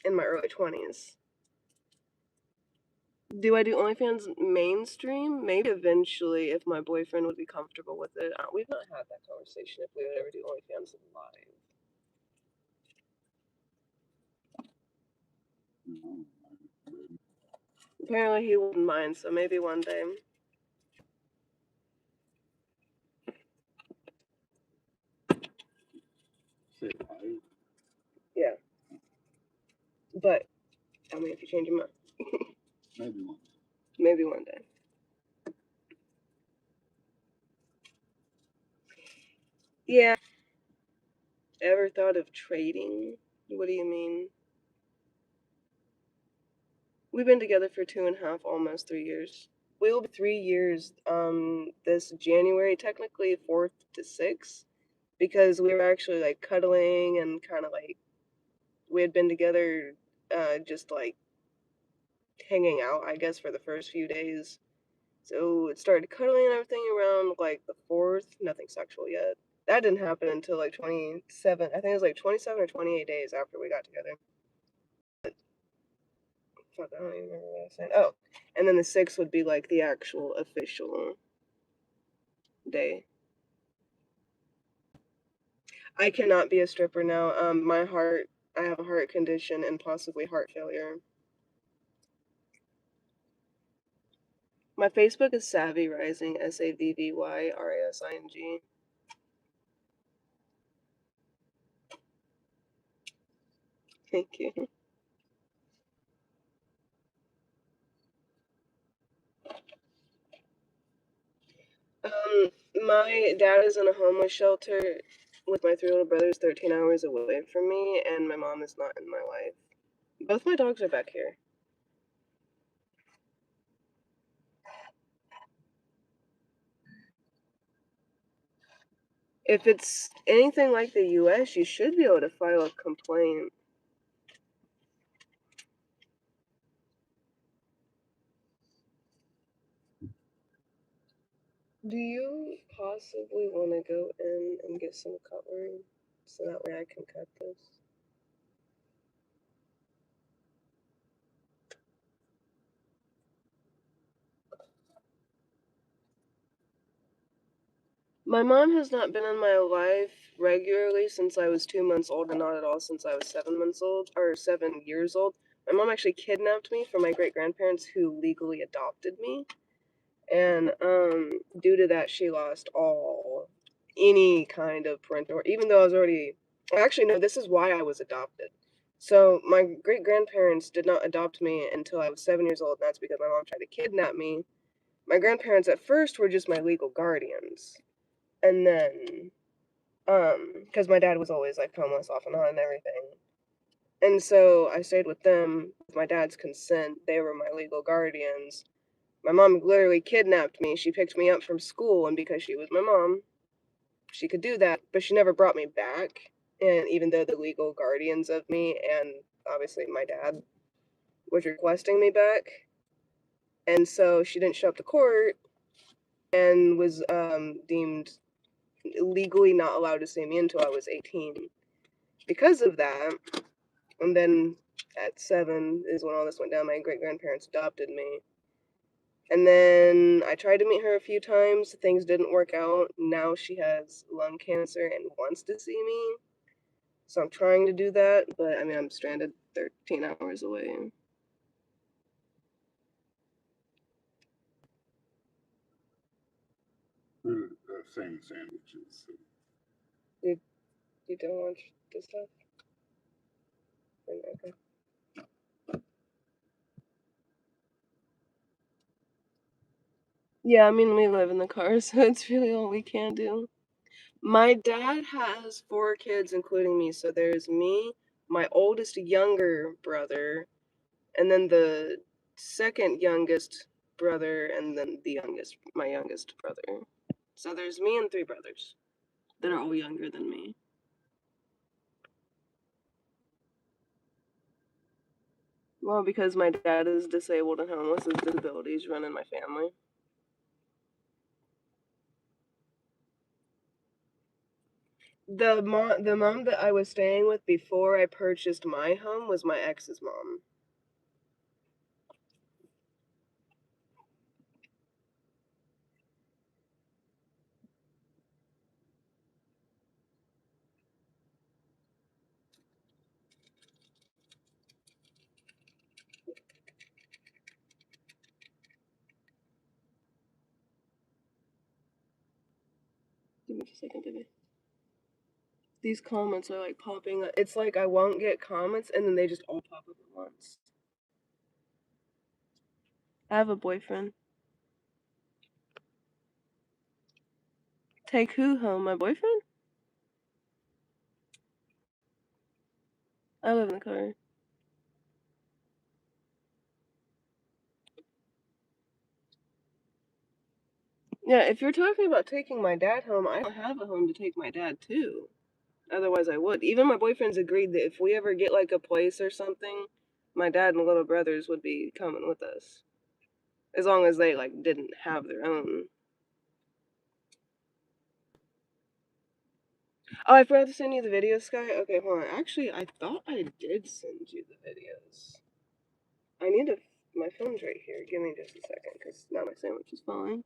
in my early 20s. Do I do OnlyFans mainstream? Maybe eventually, if my boyfriend would be comfortable with it. We've not had that conversation if we would ever do OnlyFans live. Apparently, he wouldn't mind, so maybe one day. Say hi. Yeah. But, I mean, if you change your mind, Maybe one. maybe one day. Yeah. Ever thought of trading? What do you mean? We've been together for 2.5, almost 3 years. We will be 3 years this January, technically 4th to 6th, because we were actually like cuddling and kind of like we had been together, just like hanging out, I guess, for the first few days. So it started cuddling and everything around like the 4th. Nothing sexual yet. That didn't happen until like 27. I think it was like 27 or 28 days after we got together. Fuck, I don't even remember what I was saying. Oh, and then the 6th would be like the actual official day. I cannot be a stripper now. I have a heart condition and possibly heart failure. My Facebook is Savvy Rising, SAVVYRASING. Thank you. My dad is in a homeless shelter with my three little brothers 13 hours away from me, and my mom is not in my life. Both my dogs are back here. If it's anything like the US, you should be able to file a complaint. Do you possibly want to go in and get some cutlery so that way I can cut this? My mom has not been in my life regularly since I was 2 months old, and not at all since I was 7 months old, or 7 years old. My mom actually kidnapped me from my great grandparents who legally adopted me. And due to that, she lost all any kind of parental, even though I was already, actually, no, this is why I was adopted. So my great grandparents did not adopt me until I was 7 years old, and that's because my mom tried to kidnap me. My grandparents at first were just my legal guardians. And then, because my dad was always like homeless off and on and everything. And so I stayed with them with my dad's consent. They were my legal guardians. My mom literally kidnapped me. She picked me up from school, and because she was my mom, she could do that, but she never brought me back. And even though the legal guardians of me and obviously my dad was requesting me back, and so she didn't show up to court and was deemed legally not allowed to see me until I was 18. Because of that, and then at 7 is when all this went down. My great grandparents adopted me. And then I tried to meet her a few times. Things didn't work out. Now she has lung cancer and wants to see me. So I'm trying to do that, but I mean, I'm stranded 13 hours away. Same sandwiches. You, you don't watch this stuff? Okay. Yeah, I mean, we live in the car, so it's really all we can do. My dad has 4 kids, including me. So there's me, my oldest younger brother, and then the second youngest brother, and then my youngest brother. So there's me and 3 brothers that are all younger than me. Well, because my dad is disabled and homeless, his disabilities run in my family. The mom that I was staying with before I purchased my home was my ex's mom. Give me just a second, baby. These comments are like popping up. It's like I won't get comments and then they just all pop up at once. I have a boyfriend. Take who home? My boyfriend? I live in the car. Yeah, if you're talking about taking my dad home, I don't have a home to take my dad to. Otherwise, I would. Even my boyfriend's agreed that if we ever get like a place or something, my dad and little brothers would be coming with us. As long as they like didn't have their own. Oh, I forgot to send you the videos, Sky. Okay, hold on. Actually, I thought I did send you the videos. I need to. My phone's right here. Give me just a second, because now my sandwich is falling.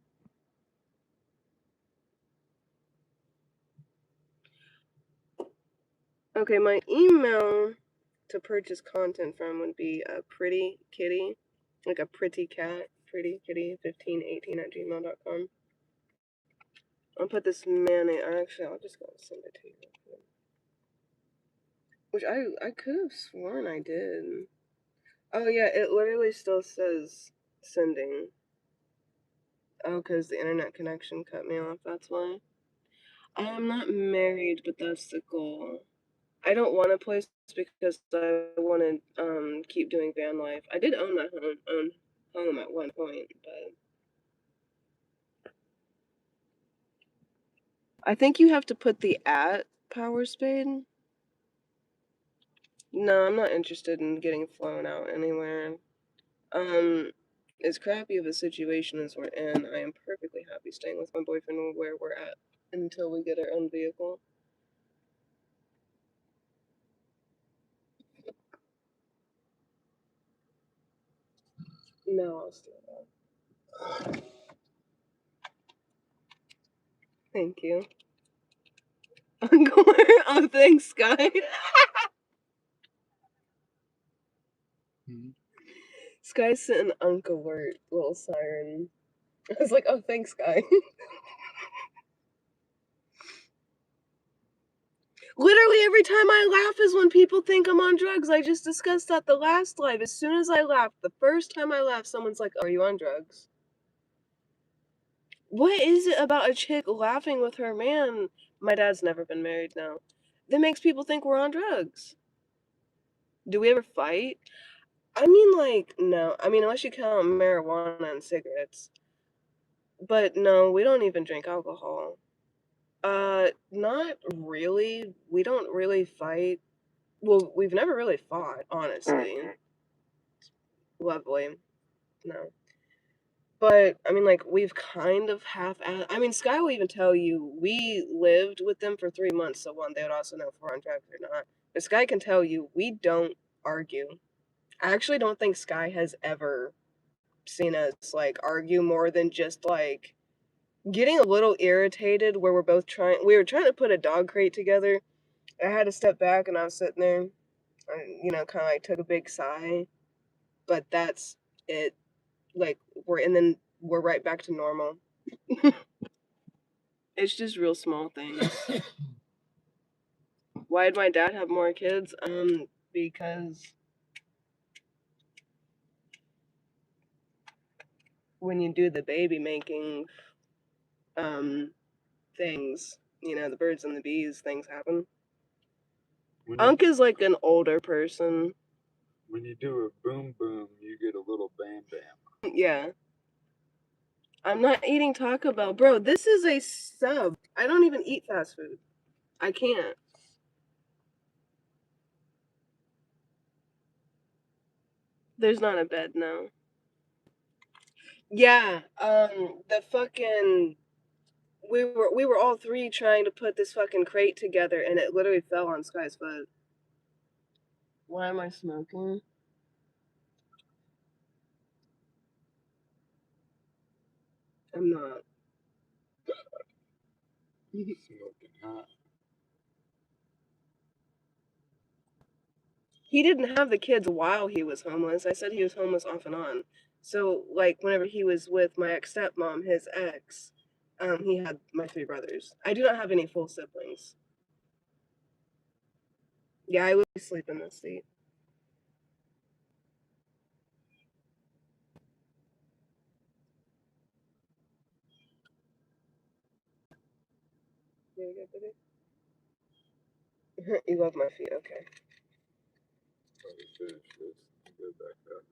Okay, my email to purchase content from would be a pretty kitty, like a pretty cat, pretty kitty 1518 at gmail.com. I'll put this mayonnaise, or actually, I'll just go and send it to you. Which I could have sworn I did. Oh yeah, it literally still says sending. Oh, because the internet connection cut me off, that's why. I am not married, but that's the goal. I don't want a place because I want to keep doing van life. I did own my own home at one point, but I think you have to put the at Power Spade. No, I'm not interested in getting flown out anywhere. Um, as crappy of a situation as we're in, I am perfectly happy staying with my boyfriend where we're at until we get our own vehicle. No, I'll steal that. Thank you. Uncle, oh, thanks, Sky. Sky sent an Uncle alert, little siren. I was like, oh, thanks, Sky. Literally every time I laugh is when people think I'm on drugs. I just discussed that the last live. As soon as I laugh, the first time I laugh, someone's like, are you on drugs? What is it about a chick laughing with her man? My dad's never been married now. That makes people think we're on drugs. Do we ever fight? I mean, like, no. I mean, unless you count marijuana and cigarettes. But no, we don't even drink alcohol. Not really. We don't really fight. Well, we've never really fought, honestly. Lovely. No. But, I mean, like, we've kind of I mean, Sky will even tell you, we lived with them for 3 months, so one, they would also know if we're on drugs or not. But Sky can tell you, we don't argue. I actually don't think Sky has ever seen us, like, argue more than just, like, getting a little irritated where we were trying to put a dog crate together. I had to step back and I was sitting there and, kind of like took a big sigh. But that's it. Like, and then we're right back to normal. It's just real small things. Why did my dad have more kids? Because when you do the baby making, um, things, the birds and the bees, things happen. Unc is like an older person. When you do a boom boom, you get a little bam bam. Yeah. I'm not eating Taco Bell. Bro, this is a sub. I don't even eat fast food. I can't. There's not a bed now. Yeah, the fucking we were all three trying to put this fucking crate together and it literally fell on Sky's foot. Why am I smoking? I'm not. Smoking hot. He didn't have the kids while he was homeless. I said he was homeless off and on. So, like, whenever he was with my ex-stepmom, his ex, he had my three brothers. I do not have any full siblings. Yeah, I would sleep in this seat. You good, baby? You love my feet, okay. Let me finish this and go back up.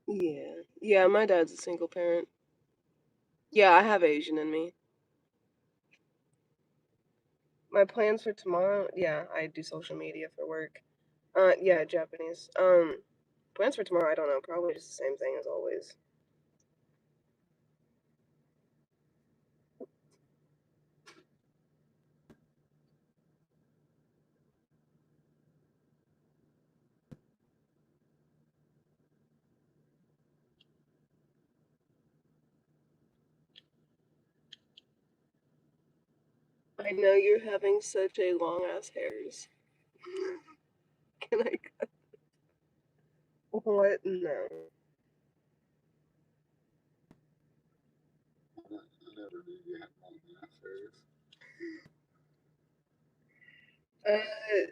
Yeah. Yeah, my dad's a single parent. Yeah, I have Asian in me. My plans for tomorrow, yeah, I do social media for work. Yeah, Japanese. Plans for tomorrow, I don't know, probably just the same thing as always. I know you're having such a long ass hairs. Can I cut? What? No. I never knew you had long answers. Uh,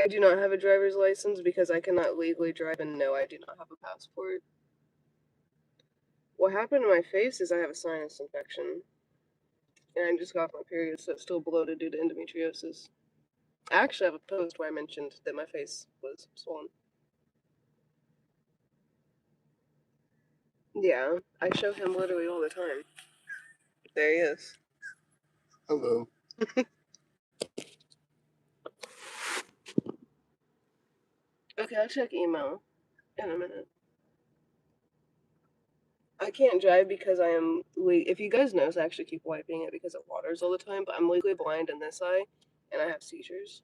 I do not have a driver's license because I cannot legally drive, and no, I do not have a passport. What happened to my face is I have a sinus infection, and I just got off my period, so it's still bloated due to endometriosis. I actually have a post where I mentioned that my face was swollen. Yeah, I show him literally all the time. There he is. Hello. Okay, I'll check email in a minute. I can't drive because I am. If you guys notice, I actually keep wiping it because it waters all the time. But I'm legally blind in this eye, and I have seizures.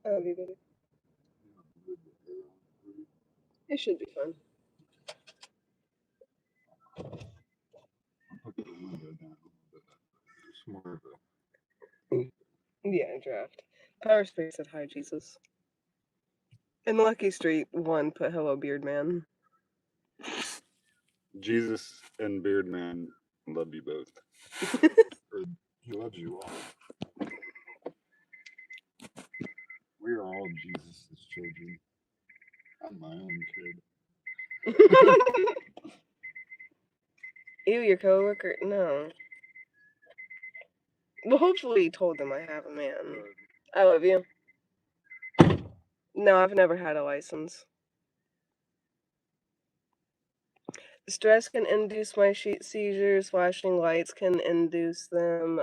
I love you, baby. It should be fun. I'll put the window down a little bit. It's more of Yeah, draft. Power Space said hi, Jesus. And Lucky Street 1 put hello, Beard Man. Jesus and Beardman love you both. Or he loves you all. We are all Jesus' children. I'm my own kid. Ew, your coworker? No. Well, hopefully you told them I have a man. I love you. No, I've never had a license. Stress can induce my seizures. Flashing lights can induce them.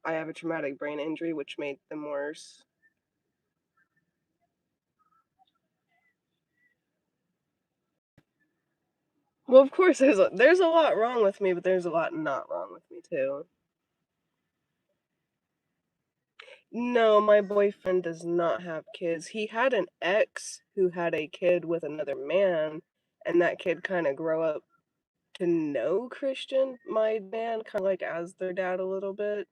I have a traumatic brain injury, which made them worse. Well, of course, there's a lot wrong with me, but there's a lot not wrong with me too. No, my boyfriend does not have kids. He had an ex who had a kid with another man, and that kid kind of grew up to know Christian, my man, kind of like as their dad a little bit,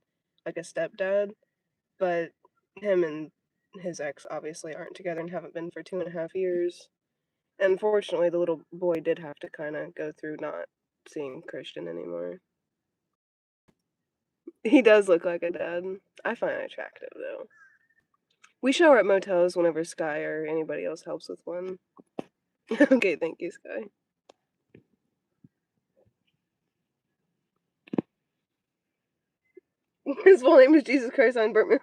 like a stepdad. But him and his ex obviously aren't together and haven't been for 2.5 years. Unfortunately, the little boy did have to kind of go through not seeing Christian anymore. He does look like a dad. I find it attractive, though. We shower at motels whenever Sky or anybody else helps with one. Okay, thank you, Sky. His full name is Jesus Christ on Burtman.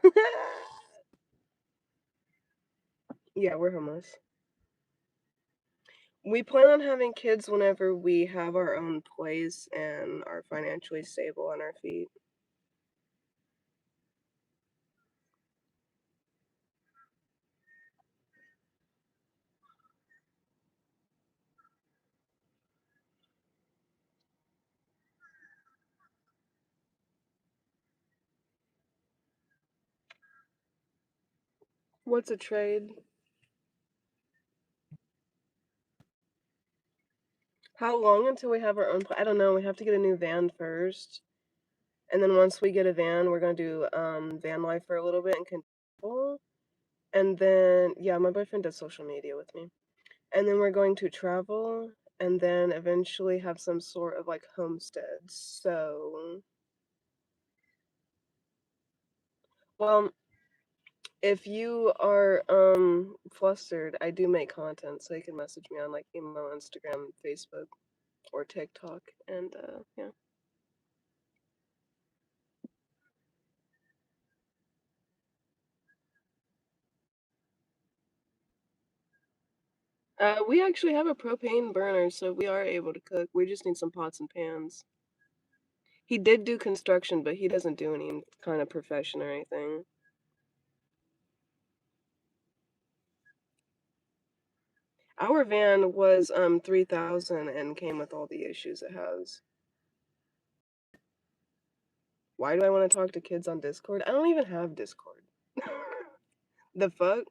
Yeah, we're homeless. We plan on having kids whenever we have our own place and are financially stable on our feet. What's a trade? How long until we have our own place? I don't know. We have to get a new van first. And then once we get a van, we're gonna do van life for a little bit and control. And then yeah, my boyfriend does social media with me. And then we're going to travel and then eventually have some sort of like homestead. So, well, if you are flustered, I do make content, so you can message me on like email, Instagram, Facebook, or TikTok, and yeah. We actually have a propane burner, so we are able to cook. We just need some pots and pans. He did do construction, but he doesn't do any kind of profession or anything. Our van was 3,000 and came with all the issues it has. Why do I want to talk to kids on Discord? I don't even have Discord. The fuck?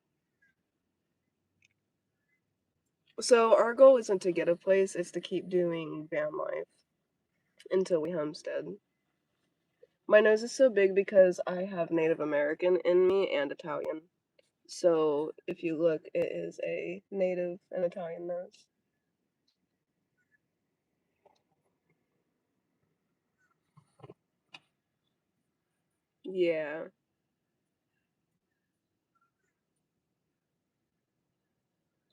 So our goal isn't to get a place, it's to keep doing van life until we homestead. My nose is so big because I have Native American in me and Italian. So if you look, it is a Native and Italian nose. Yeah,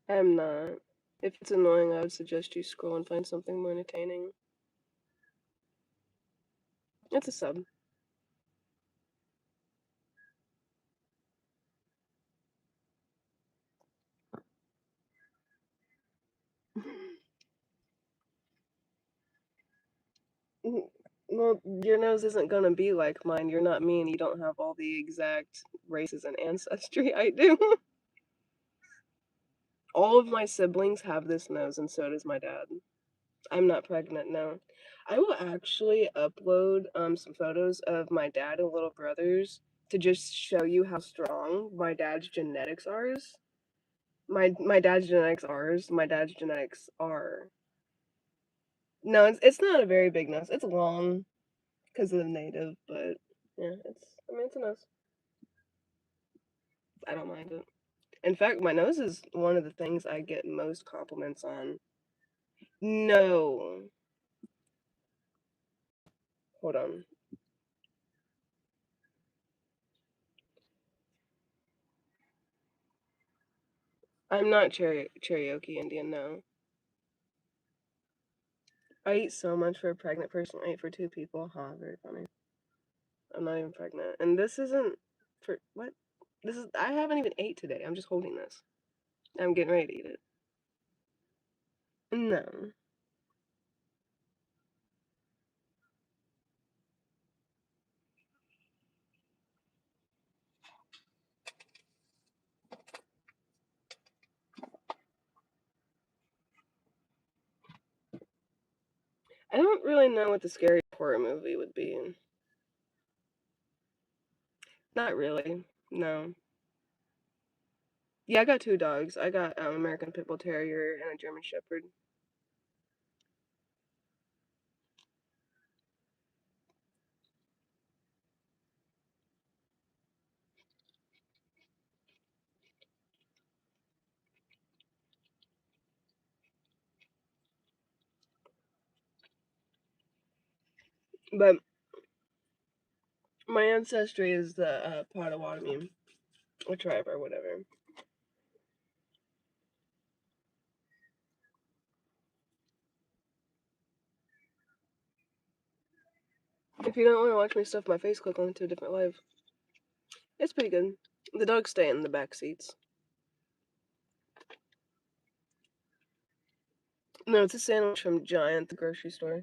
I'm not. If it's annoying, I would suggest you scroll and find something more entertaining. It's a sub. Well, your nose isn't gonna be like mine. You're not me, and you don't have all the exact races and ancestry I do. All of my siblings have this nose, and so does my dad. I'm not pregnant, no. I will actually upload some photos of my dad and little brothers to just show you how strong my dad's genetics are. My dad's genetics are. My dad's genetics are. No, it's not a very big nose. It's long because of the native, but yeah, it's a nose. I don't mind it. In fact, my nose is one of the things I get most compliments on. No, hold on. I'm not Cherokee Indian, no. I eat so much for a pregnant person. I eat for two people. Huh, very funny. I'm not even pregnant. And this isn't for what? This is I haven't even ate today. I'm just holding this. I'm getting ready to eat it. No. I don't really know what the scary horror movie would be. Not really. No. Yeah, I got two dogs. I got American Pit Bull Terrier and a German Shepherd. But my ancestry is the Potawatomi, or tribe, or whatever. If you don't want to watch me stuff my face, click on to a different live. It's pretty good. The dogs stay in the back seats. No, it's a sandwich from Giant, the grocery store.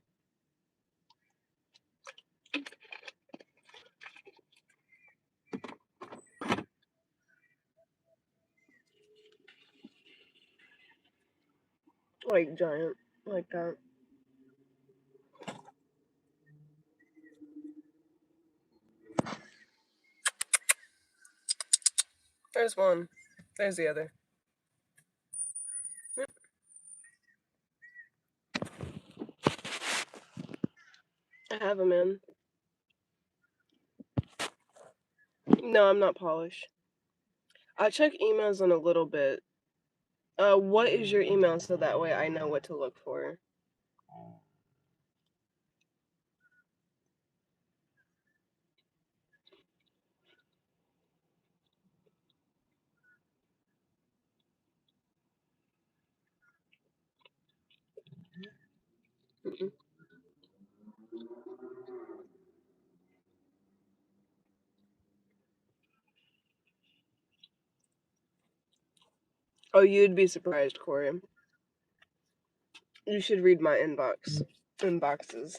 Like Giant, like that. There's one. There's the other. Yep. I have them in. No, I'm not Polish. I check emails in a little bit. What is your email so that way I know what to look for? Mm-mm. Oh, you'd be surprised, Corey. You should read my inboxes.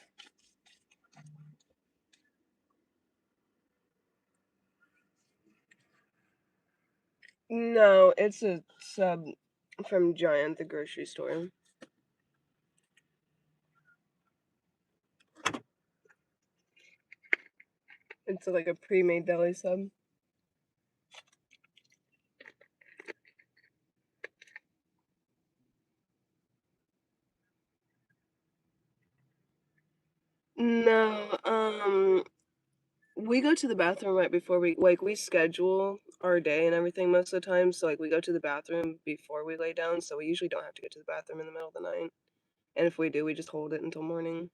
No, it's a sub from Giant, the grocery store. It's like a pre-made deli sub. No, we go to the bathroom right before we schedule our day and everything most of the time. So like we go to the bathroom before we lay down, so we usually don't have to go to the bathroom in the middle of the night. And if we do, we just hold it until morning.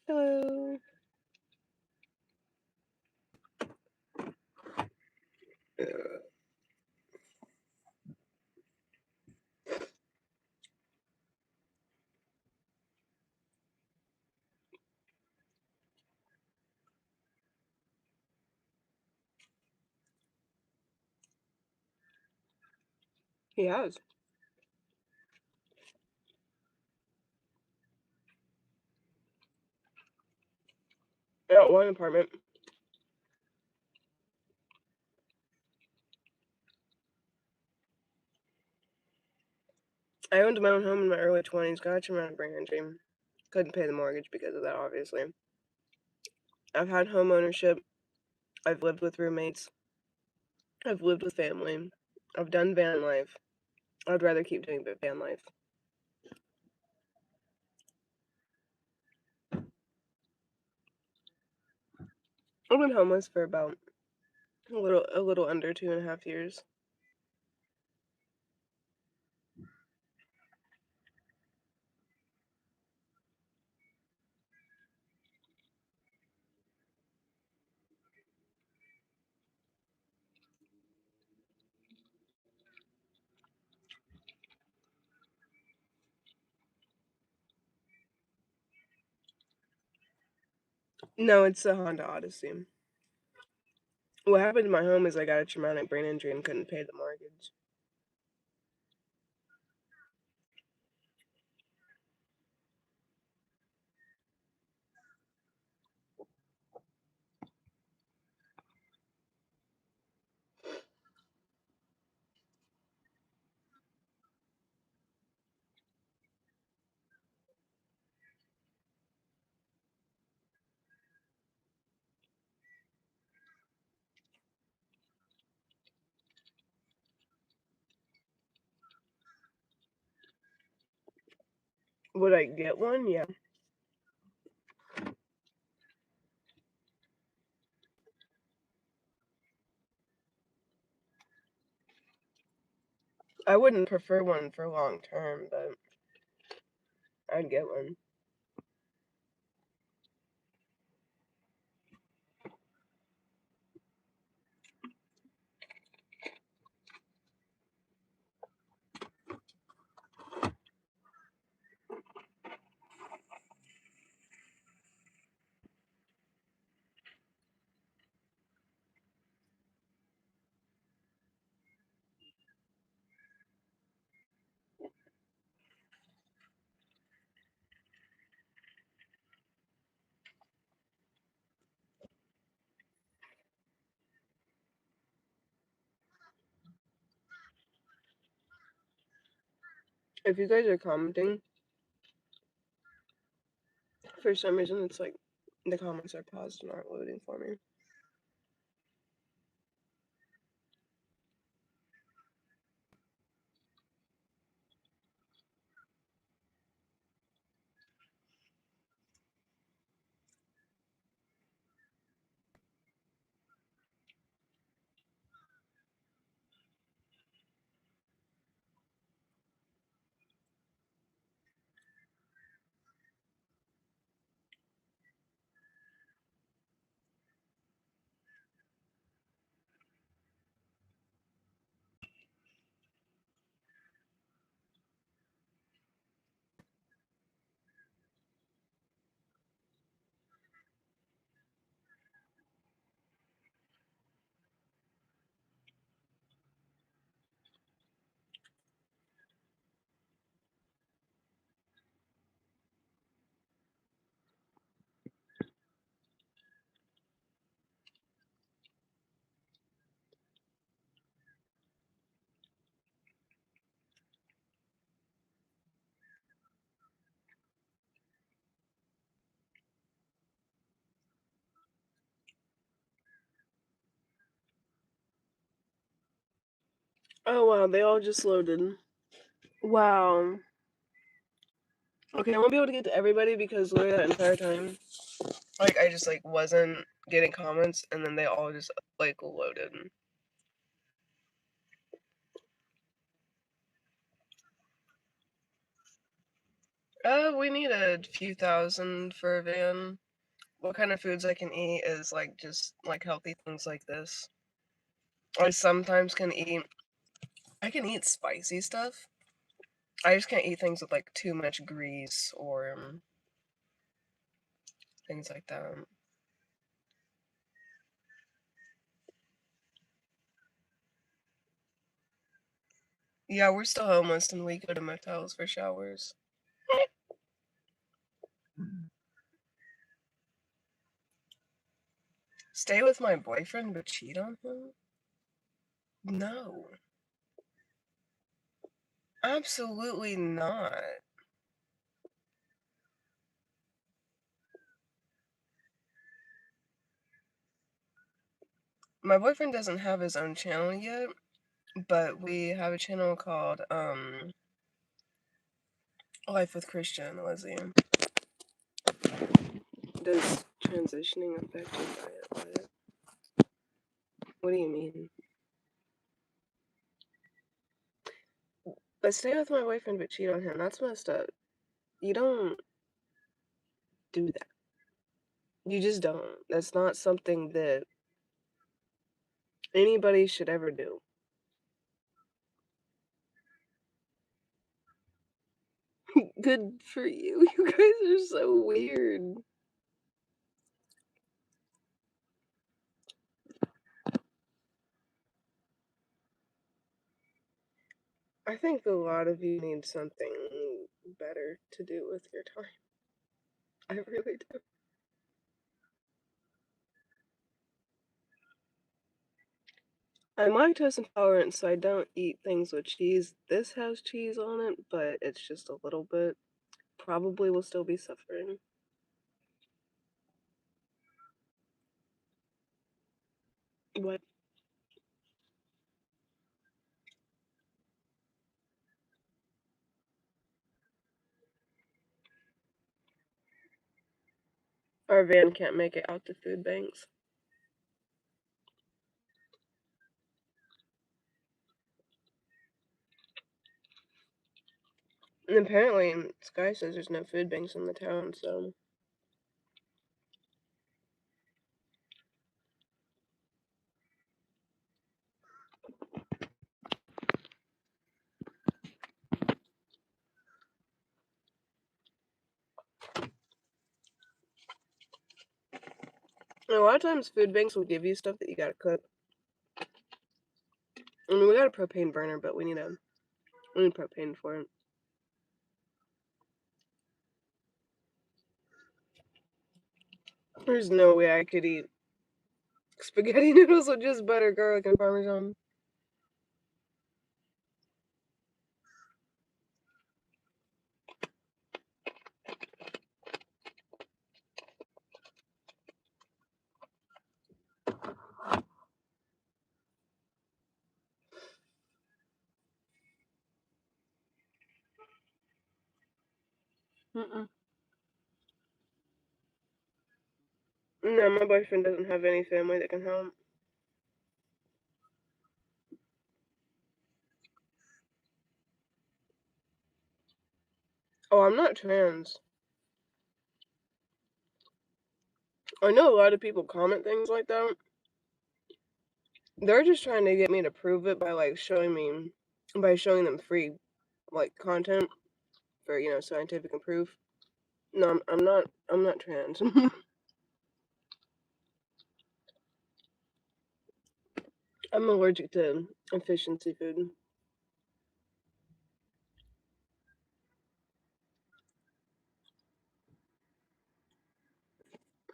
Hello. He has. got one apartment. I owned my own home in my early 20s, got to around brain injury. Couldn't pay the mortgage because of that, obviously. I've had home ownership. I've lived with roommates. I've lived with family. I've done van life. I'd rather keep doing van life. I've been homeless for about a little under 2.5 years. No, it's a Honda Odyssey. What happened to my home is I got a traumatic brain injury and couldn't pay the mortgage. Would I get one? Yeah. I wouldn't prefer one for long term, but I'd get one. If you guys are commenting, for some reason it's like the comments are paused and aren't loading for me. Oh wow, they all just loaded. Wow. Okay, I won't be able to get to everybody because literally that entire time, like I just like wasn't getting comments, and then they all just like loaded. We need a few thousand for a van. What kind of foods I can eat is like just like healthy things like this. I sometimes can eat. I can eat spicy stuff. I just can't eat things with like too much grease or things like that. Yeah, we're still homeless and we go to motels for showers. Stay with my boyfriend but cheat on him? No. Absolutely not. My boyfriend doesn't have his own channel yet, but we have a channel called Life with Christian Lizzie. Does transitioning affect your diet? What do you mean? But stay with my boyfriend but cheat on him. That's messed up. You don't do that. You just don't. That's not something that anybody should ever do. Good for you. You guys are so weird. I think a lot of you need something better to do with your time. I really do. I'm lactose intolerant, so I don't eat things with cheese. This has cheese on it, but it's just a little bit. Probably will still be suffering. What? Our van can't make it out to food banks. And apparently, Sky says there's no food banks in the town, so. And a lot of times, food banks will give you stuff that you gotta cook. I mean, we got a propane burner, but we need propane for it. There's no way I could eat spaghetti noodles with just butter, garlic, and parmesan. Mm-mm. No, my boyfriend doesn't have any family that can help. Oh, I'm not trans. I know a lot of people comment things like that. They're just trying to get me to prove it by like showing them free like content for scientific and proof. No, I'm not trans. I'm allergic to fish and seafood.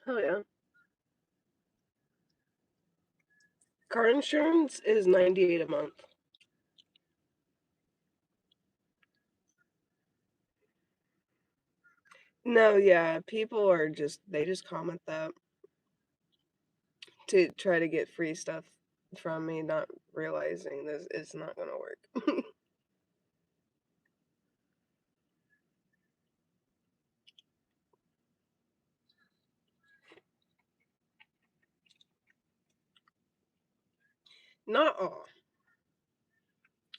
Hell yeah. Car insurance is $98 a month. No, yeah, people are they just comment that to try to get free stuff from me, not realizing this it's not gonna work. Not all.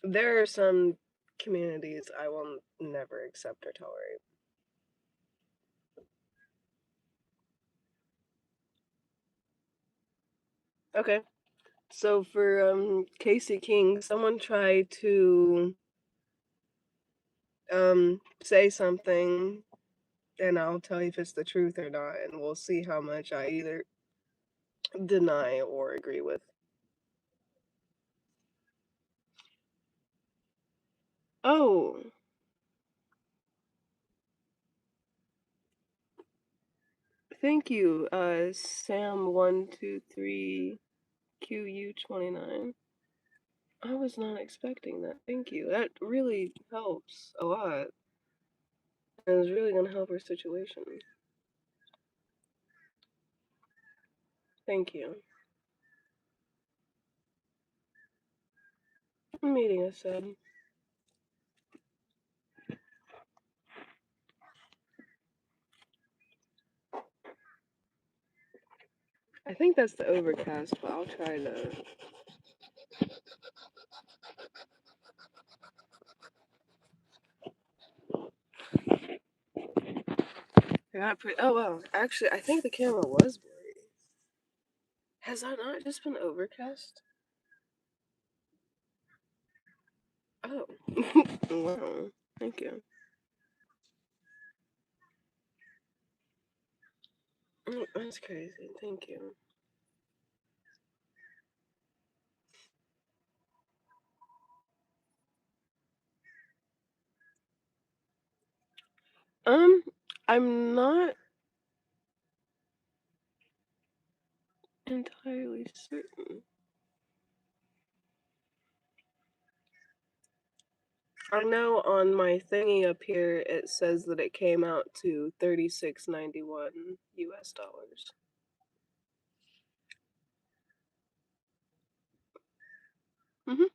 There are some communities I will never accept or tolerate. Okay. So for Casey King, someone tried to say something, and I'll tell you if it's the truth or not, and we'll see how much I either deny or agree with. Oh, Thank you, Sam123QU29. I was not expecting that. Thank you. That really helps a lot. And it's really gonna help her situation. Thank you. Meeting us, Sam. I think that's the overcast, but I'll try to. Oh well, actually, I think the camera was blurry. Has that not just been overcast? Oh. Wow. Thank you. Oh, that's crazy. Thank you. Um, I'm not entirely certain. I know on my thingy up here it says that it came out to 36.91 US dollars. Mhm.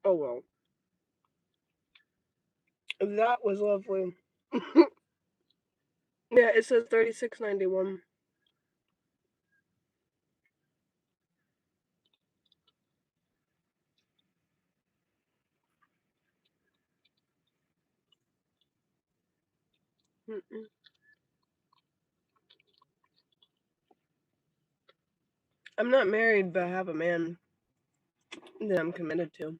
Oh well. That was lovely. Yeah, it says 36.91. Mm-mm. I'm not married, but I have a man that I'm committed to.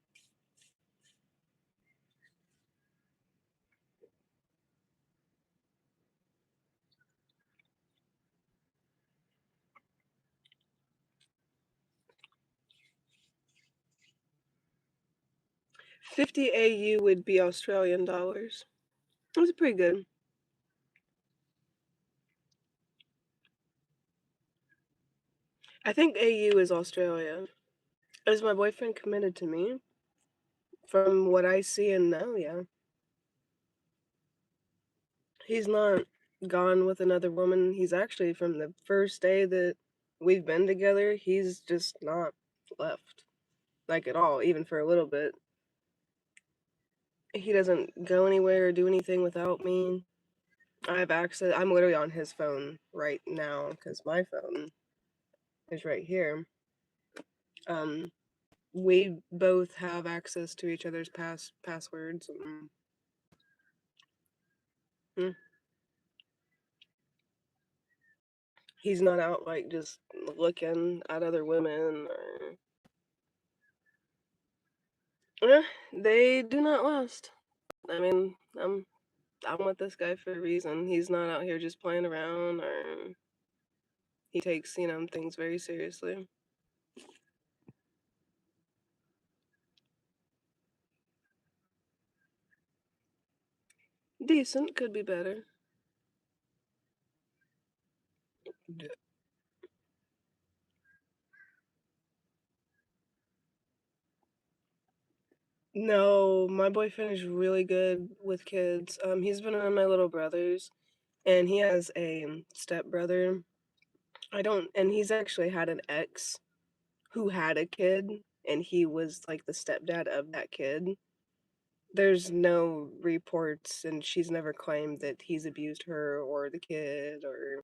50 AU would be Australian dollars. That's pretty good. I think AU is Australia. Is my boyfriend committed to me? From what I see and know, yeah. He's not gone with another woman. He's actually, from the first day that we've been together, he's just not left. Like at all, even for a little bit. He doesn't go anywhere or do anything without me. I have access. I'm literally on his phone right now because my phone is right here. Um, we both have access to each other's passwords. Mm. He's not out like just looking at other women or. They do not last. I mean, I'm with this guy for a reason. He's not out here just playing around, or he takes, things very seriously. Decent, could be better. No, my boyfriend is really good with kids. He's been around my little brothers, and he has a stepbrother. And he's actually had an ex who had a kid, and he was like the stepdad of that kid. There's no reports, and she's never claimed that he's abused her or the kid, or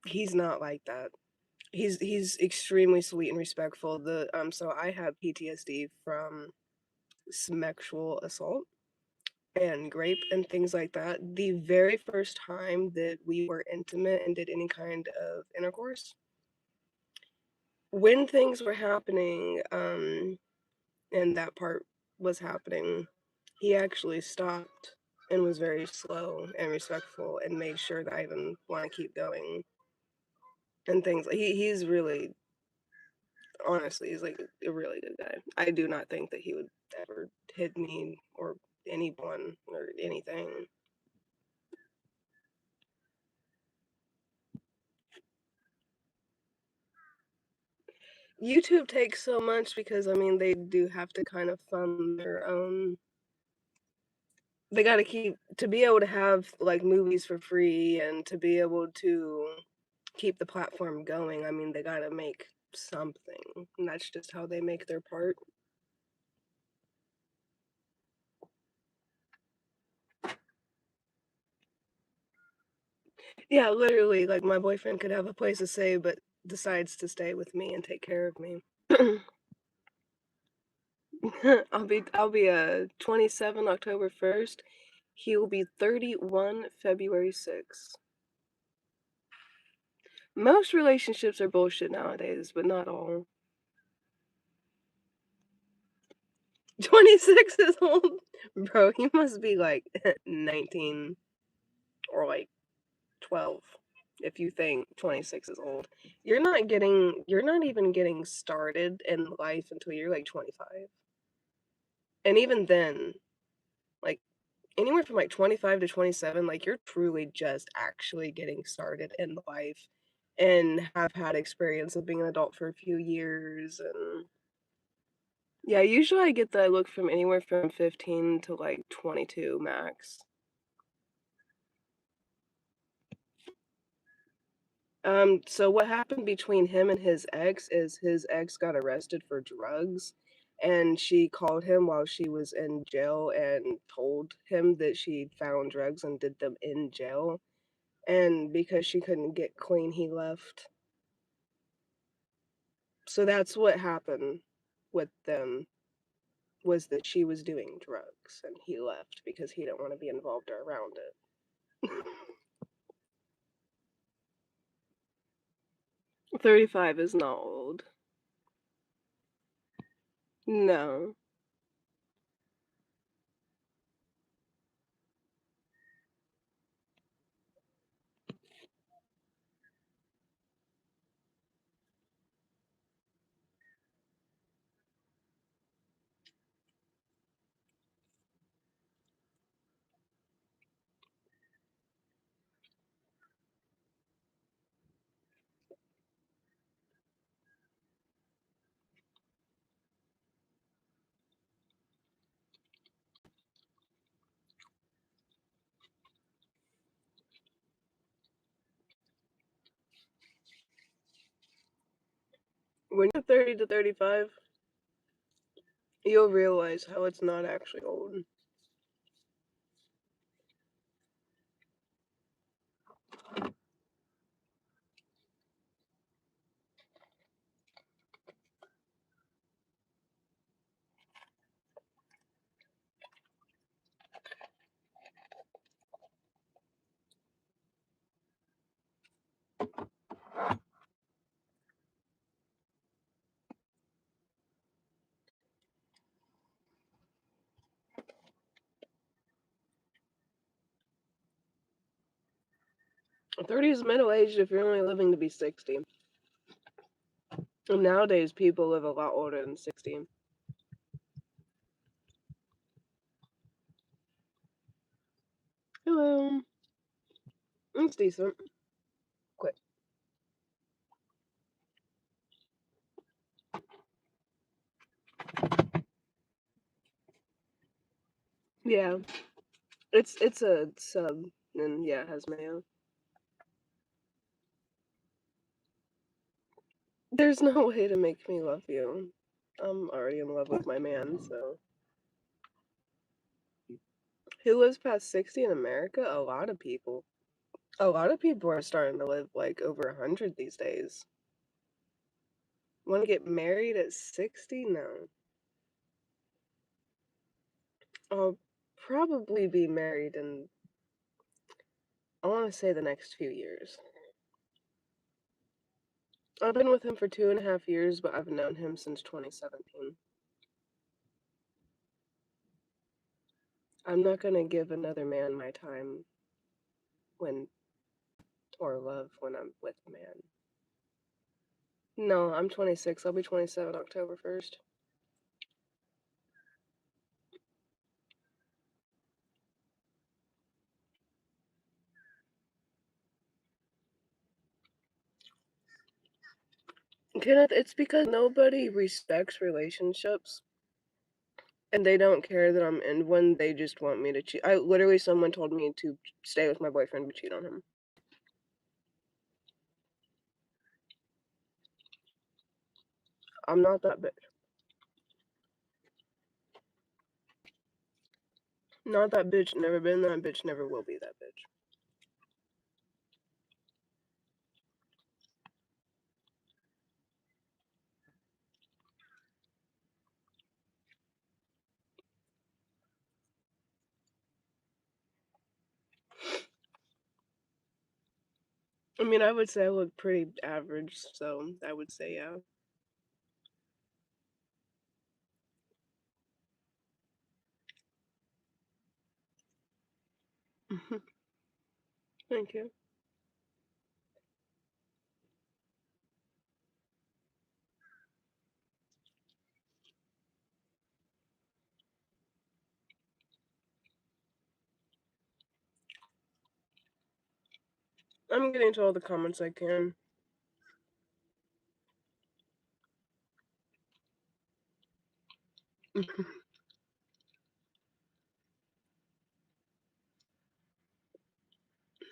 he's not like that. He's extremely sweet and respectful. So I have PTSD from sexual assault and grape and things like that. The very first time that we were intimate and did any kind of intercourse, when things were happening, and that part was happening, he actually stopped and was very slow and respectful and made sure that I even want to keep going and things. He's really, honestly, he's like a really good guy. I do not think that he would ever hit me or anyone or anything. YouTube takes so much because, I mean, they do have to kind of fund their own. They gotta keep to be able to have, like, movies for free and to be able to keep the platform going, I mean, they gotta make something, and that's just how they make their part. Yeah, literally, like, my boyfriend could have a place to stay, but decides to stay with me and take care of me. I'll be 27 October 1st. He will be 31 February 6th. Most relationships are bullshit nowadays, but not all. 26 is old? Bro, he must be like 19 or like 12 if you think 26 is old. You're not even getting started in life until you're like 25. And even then, like anywhere from like 25 to 27, like you're truly just actually getting started in life and have had experience of being an adult for a few years. And yeah, usually I get that I look from anywhere from 15 to like 22 max. So what happened between him and his ex got arrested for drugs, and she called him while she was in jail and told him that she found drugs and did them in jail. And because she couldn't get clean, he left. So that's what happened with them, was that she was doing drugs and he left because he didn't want to be involved or around it. 35 is not old. No. When you're 30 to 35, you'll realize how it's not actually old. Thirty is middle aged if you're only living to be 60. And nowadays, people live a lot older than 60. Hello. It's decent. Quit. Yeah. It's a sub, and yeah, it has mayo. There's no way to make me love you. I'm already in love with my man, so. Who lives past 60 in America? A lot of people. A lot of people are starting to live like over 100 these days. Want to get married at 60? No. I'll probably be married in, I want to say, the next few years. I've been with him for 2.5 years, but I've known him since 2017. I'm not gonna give another man my time when, or love when I'm with a man. No, I'm 26. I'll be 27 October 1st. Kenneth, it's because nobody respects relationships and they don't care that I'm in one. They just want me to cheat. Someone told me to stay with my boyfriend but cheat on him. I'm not that bitch. Not that bitch, never been that bitch, never will be that bitch. I mean, I would say I look pretty average, so I would say yeah. Thank you. I'm getting to all the comments I can.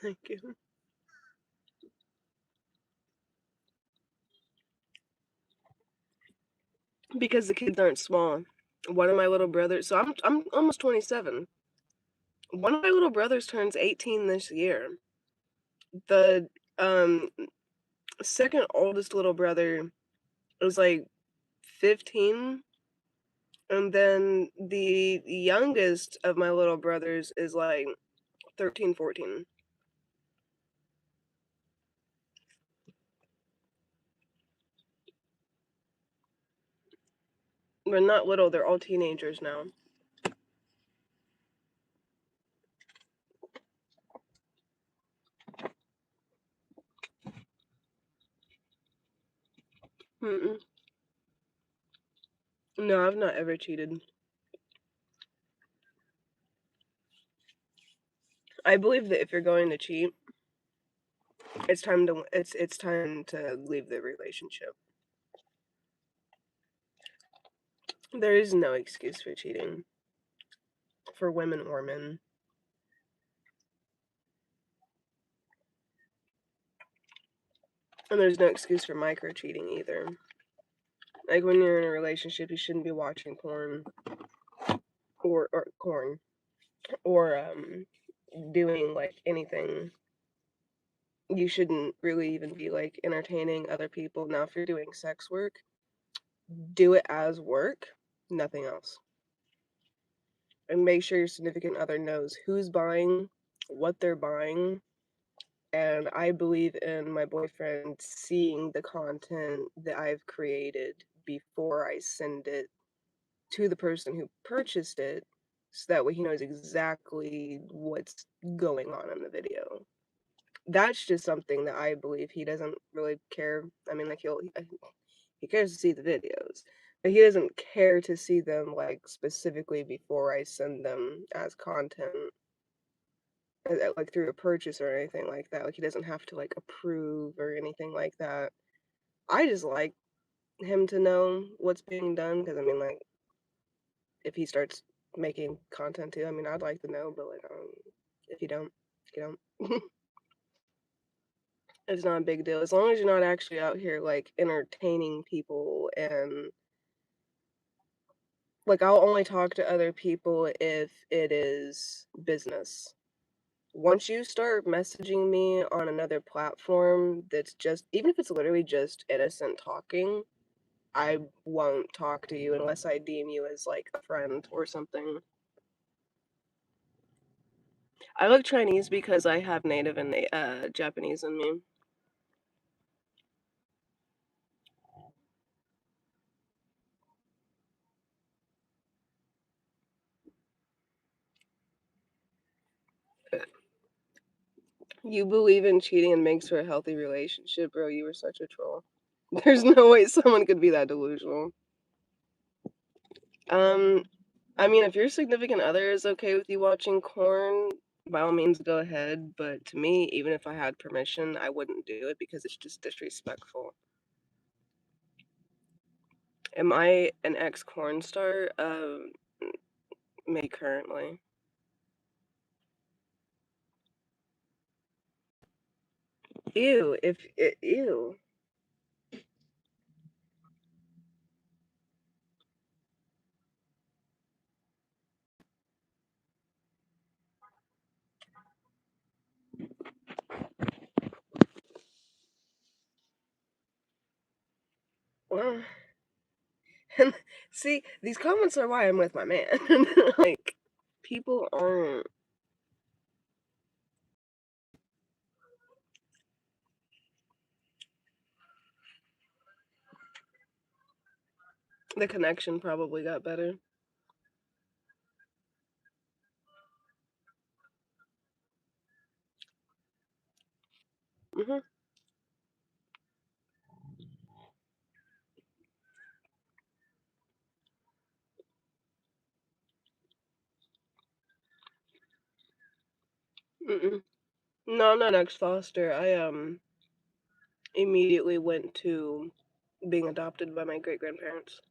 Thank you. Because the kids aren't small. One of my little brothers, so I'm almost 27. One of my little brothers turns 18 this year. The um second oldest little brother is like 15, and then the youngest of my little brothers is like 13, 14. They're not little, they're all teenagers now. Mm-mm. No, I've not ever cheated. I believe that if you're going to cheat, it's time to leave the relationship. There is no excuse for cheating for women or men. And there's no excuse for micro cheating either. Like when you're in a relationship, you shouldn't be watching porn or corn or doing like anything. You shouldn't really even be like entertaining other people. Now, if you're doing sex work, do it as work, nothing else. And make sure your significant other knows who's buying, what they're buying. And I believe in my boyfriend seeing the content that I've created before I send it to the person who purchased it, so that way he knows exactly what's going on in the video. That's just something that I believe he doesn't really care. I mean, like he cares to see the videos, but he doesn't care to see them like specifically before I send them as content, like through a purchase or anything like that. Like he doesn't have to like approve or anything like that. I just like him to know what's being done because I mean, like if he starts making content too, I mean, I'd like to know, but like, if you don't, you don't. It's not a big deal as long as you're not actually out here like entertaining people and like I'll only talk to other people if it is business. Once you start messaging me on another platform that's just even if it's literally just innocent talking, I won't talk to you unless I deem you as like a friend or something. I look Chinese because I have native and Japanese in me. You believe in cheating and makes for a healthy relationship, bro. You were such a troll. There's no way someone could be that delusional. Um, I mean, if your significant other is okay with you watching corn, by all means go ahead. But to me, even if I had permission, I wouldn't do it because it's just disrespectful. Am I an ex-corn star? Maybe currently. Ew, ew. Well, and see, these comments are why I'm with my man. Like, people aren't the connection probably got better. Mhm. Mm-mm. No, I'm not ex-foster. I immediately went to being adopted by my great-grandparents.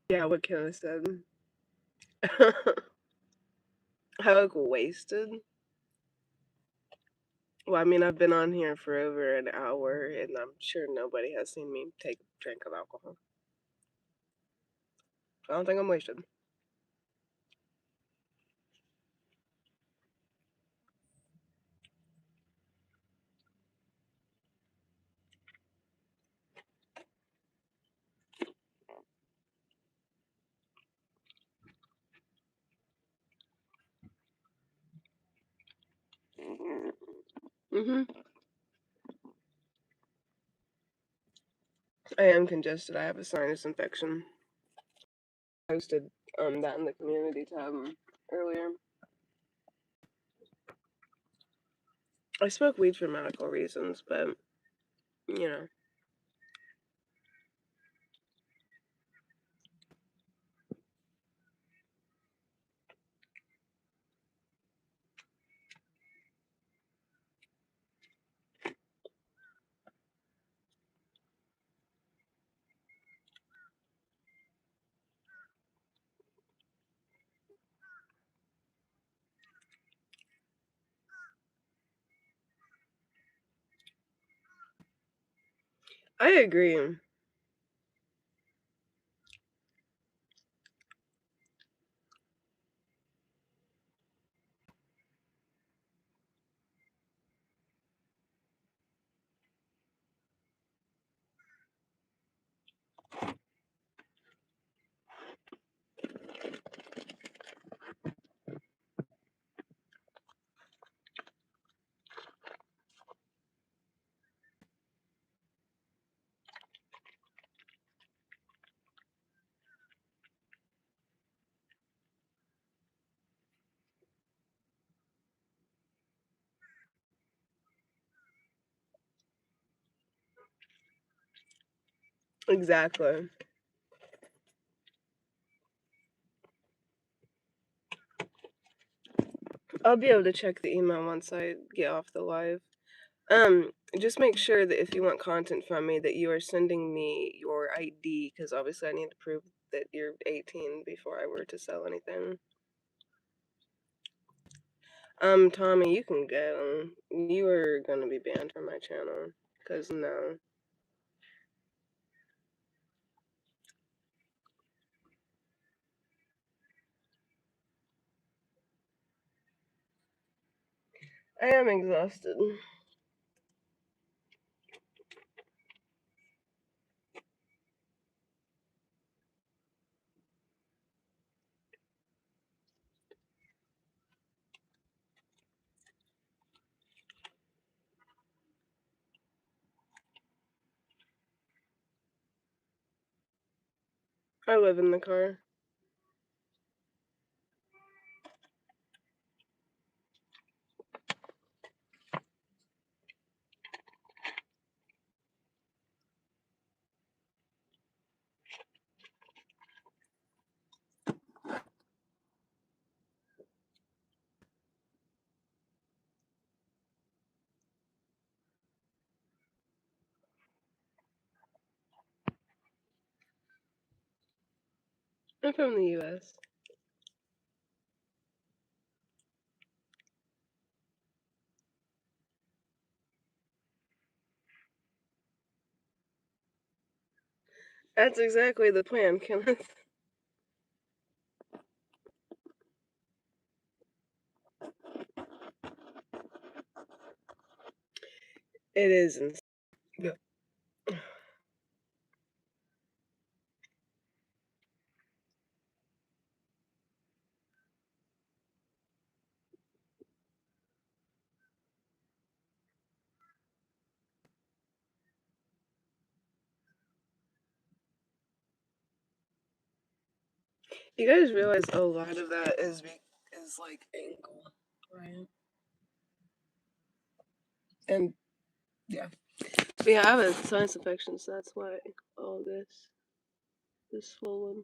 Yeah, what can I say? I look wasted. Well, I mean, I've been on here for over an hour, and I'm sure nobody has seen me take a drink of alcohol. I don't think I'm wasted. Mhm. I am congested. I have a sinus infection. I posted that in the community tab earlier. I smoke weed for medical reasons, but you know, I agree. Exactly. I'll be able to check the email once I get off the live. Just make sure that if you want content from me, that you are sending me your ID, because obviously I need to prove that you're 18 before I were to sell anything. Tommy, you can go. You are gonna be banned from my channel, cause no, I am exhausted. I live in the car. I'm from the US. That's exactly the plan, Kenneth. It is insane. Yeah. You guys realize a lot of that is like angle, right? And yeah. But yeah, I have a sinus infection, so that's why all this is swollen.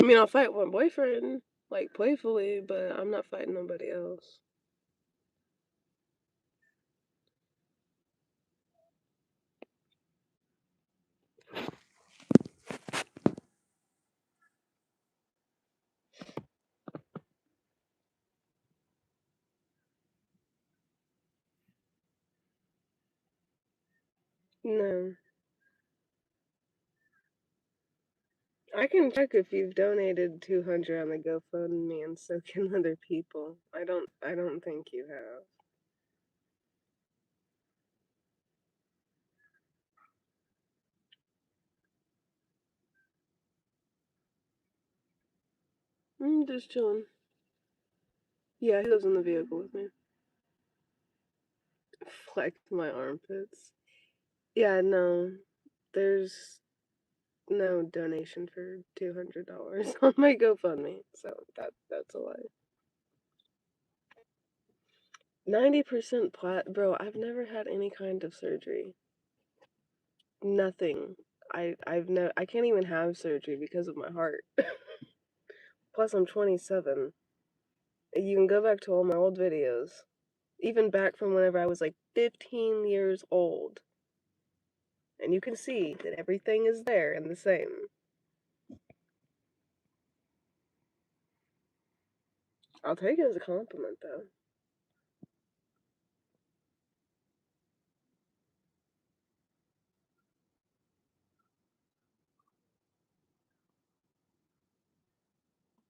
I mean, I'll fight one boyfriend, like playfully, but I'm not fighting nobody else. No. I can check if you've donated 200 on the GoFundMe, and so can other people. I don't think you have. Just chilling. Yeah, he lives in the vehicle with me. Flex my armpits. Yeah, no. There's no donation for $200 on my GoFundMe, so that's a lie. 90% bro, I've never had any kind of surgery. Nothing. I can't even have surgery because of my heart. Plus I'm 27. You can go back to all my old videos. Even back from whenever I was like 15 years old. And you can see that everything is there and the same. I'll take it as a compliment though.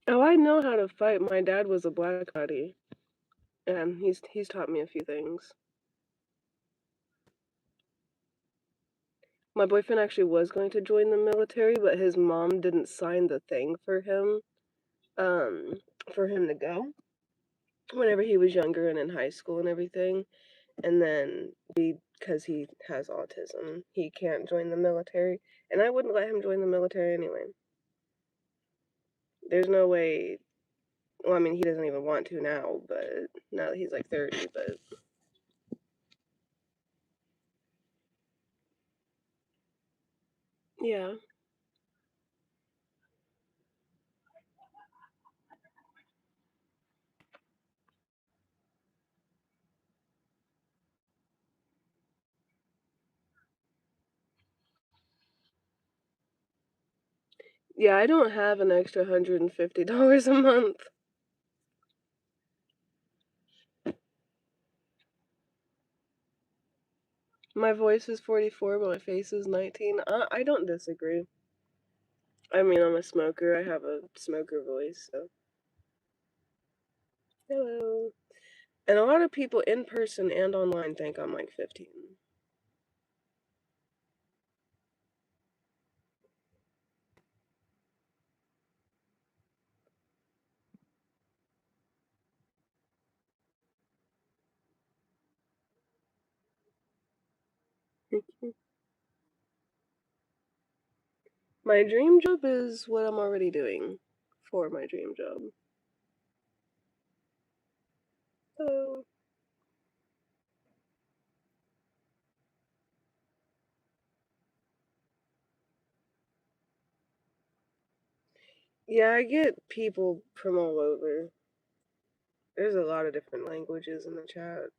Oh, I know how to fight. My dad was a black body, and he's taught me a few things. My boyfriend actually was going to join the military, but his mom didn't sign the thing um, for him to go whenever he was younger and in high school and everything. And then because he has autism, he can't join the military, and I wouldn't let him join the military anyway. There's no way. Well, I mean, he doesn't even want to now, but now that he's like 30, but yeah. Yeah, I don't have an extra $150 a month. My voice is 44, but my face is 19. I don't disagree. I mean, I'm a smoker. I have a smoker voice, so. Hello. And a lot of people in person and online think I'm like 15. My dream job is what I'm already doing for my dream job. So, yeah, I get people from all over. There's a lot of different languages in the chat.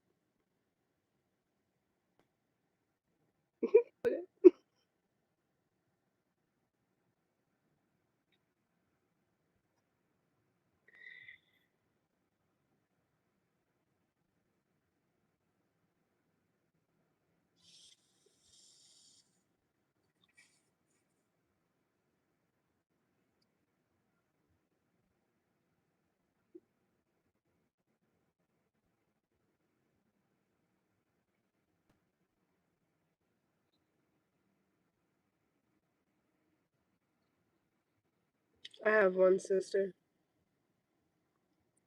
I have one sister.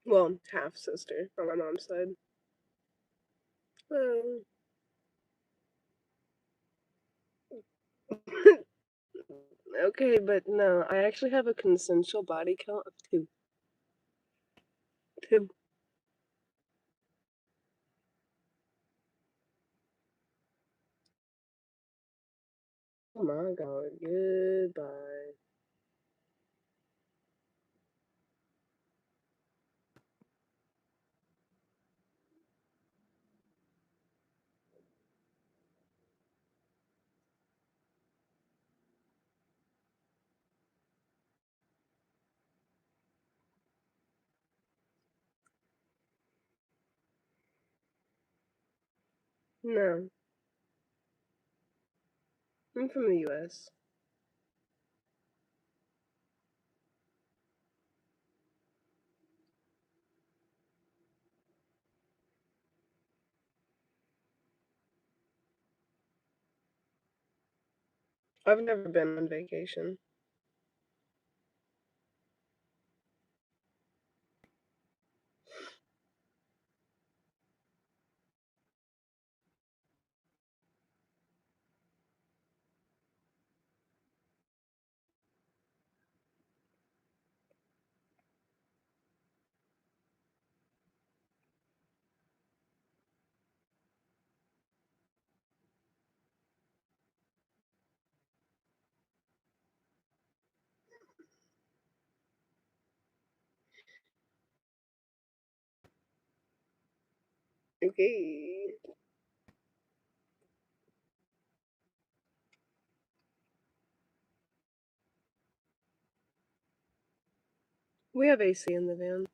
Well, half sister on my mom's side. Well, okay, but no, I actually have a consensual body count of two. Two. Oh my god, goodbye. No, I'm from the US. I've never been on vacation. Okay. We have AC in the van.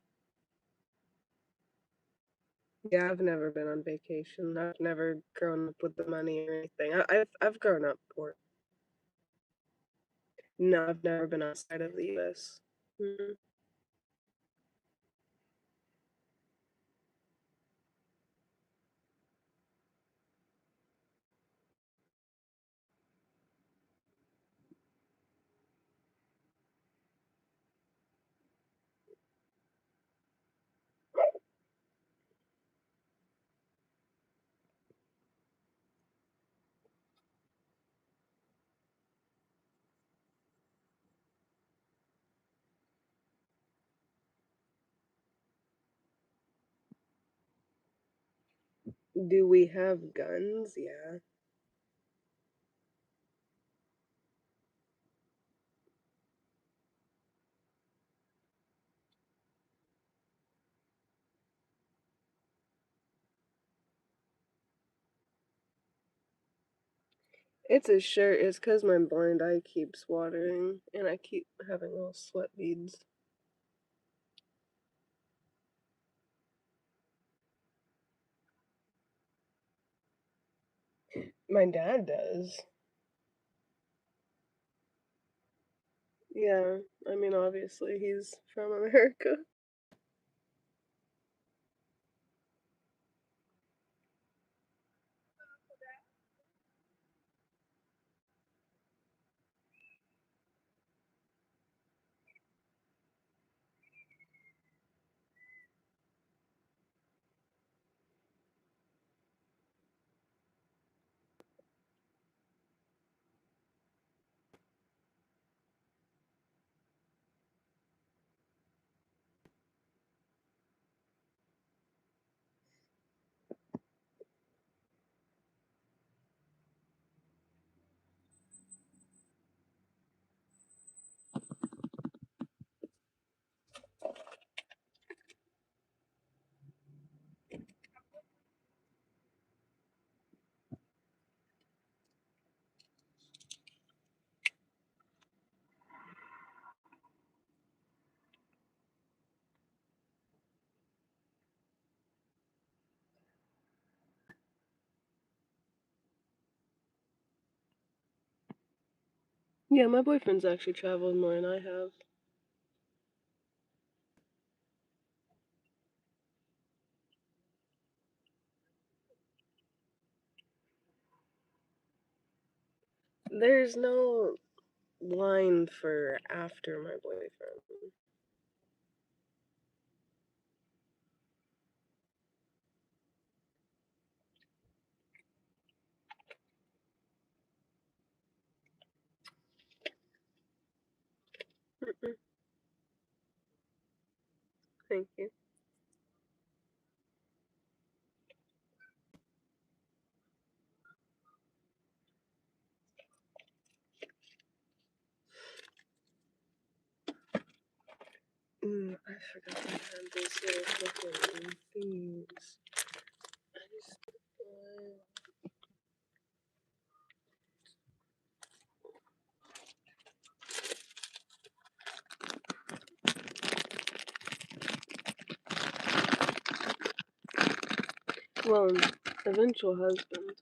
Yeah, I've never been on vacation. I've never grown up with the money or anything. I've grown up poor. No, I've never been outside of the US. Mm. Do we have guns? Yeah. It's a shirt. It's 'cause my blind eye keeps watering and I keep having little sweat beads. My dad does. Yeah, I mean, obviously, he's from America. Yeah, my boyfriend's actually traveled more than I have. There's no line for after my boyfriend. Mm-mm, thank you. I forgot I had these little fucking things. I just, well, eventual husband.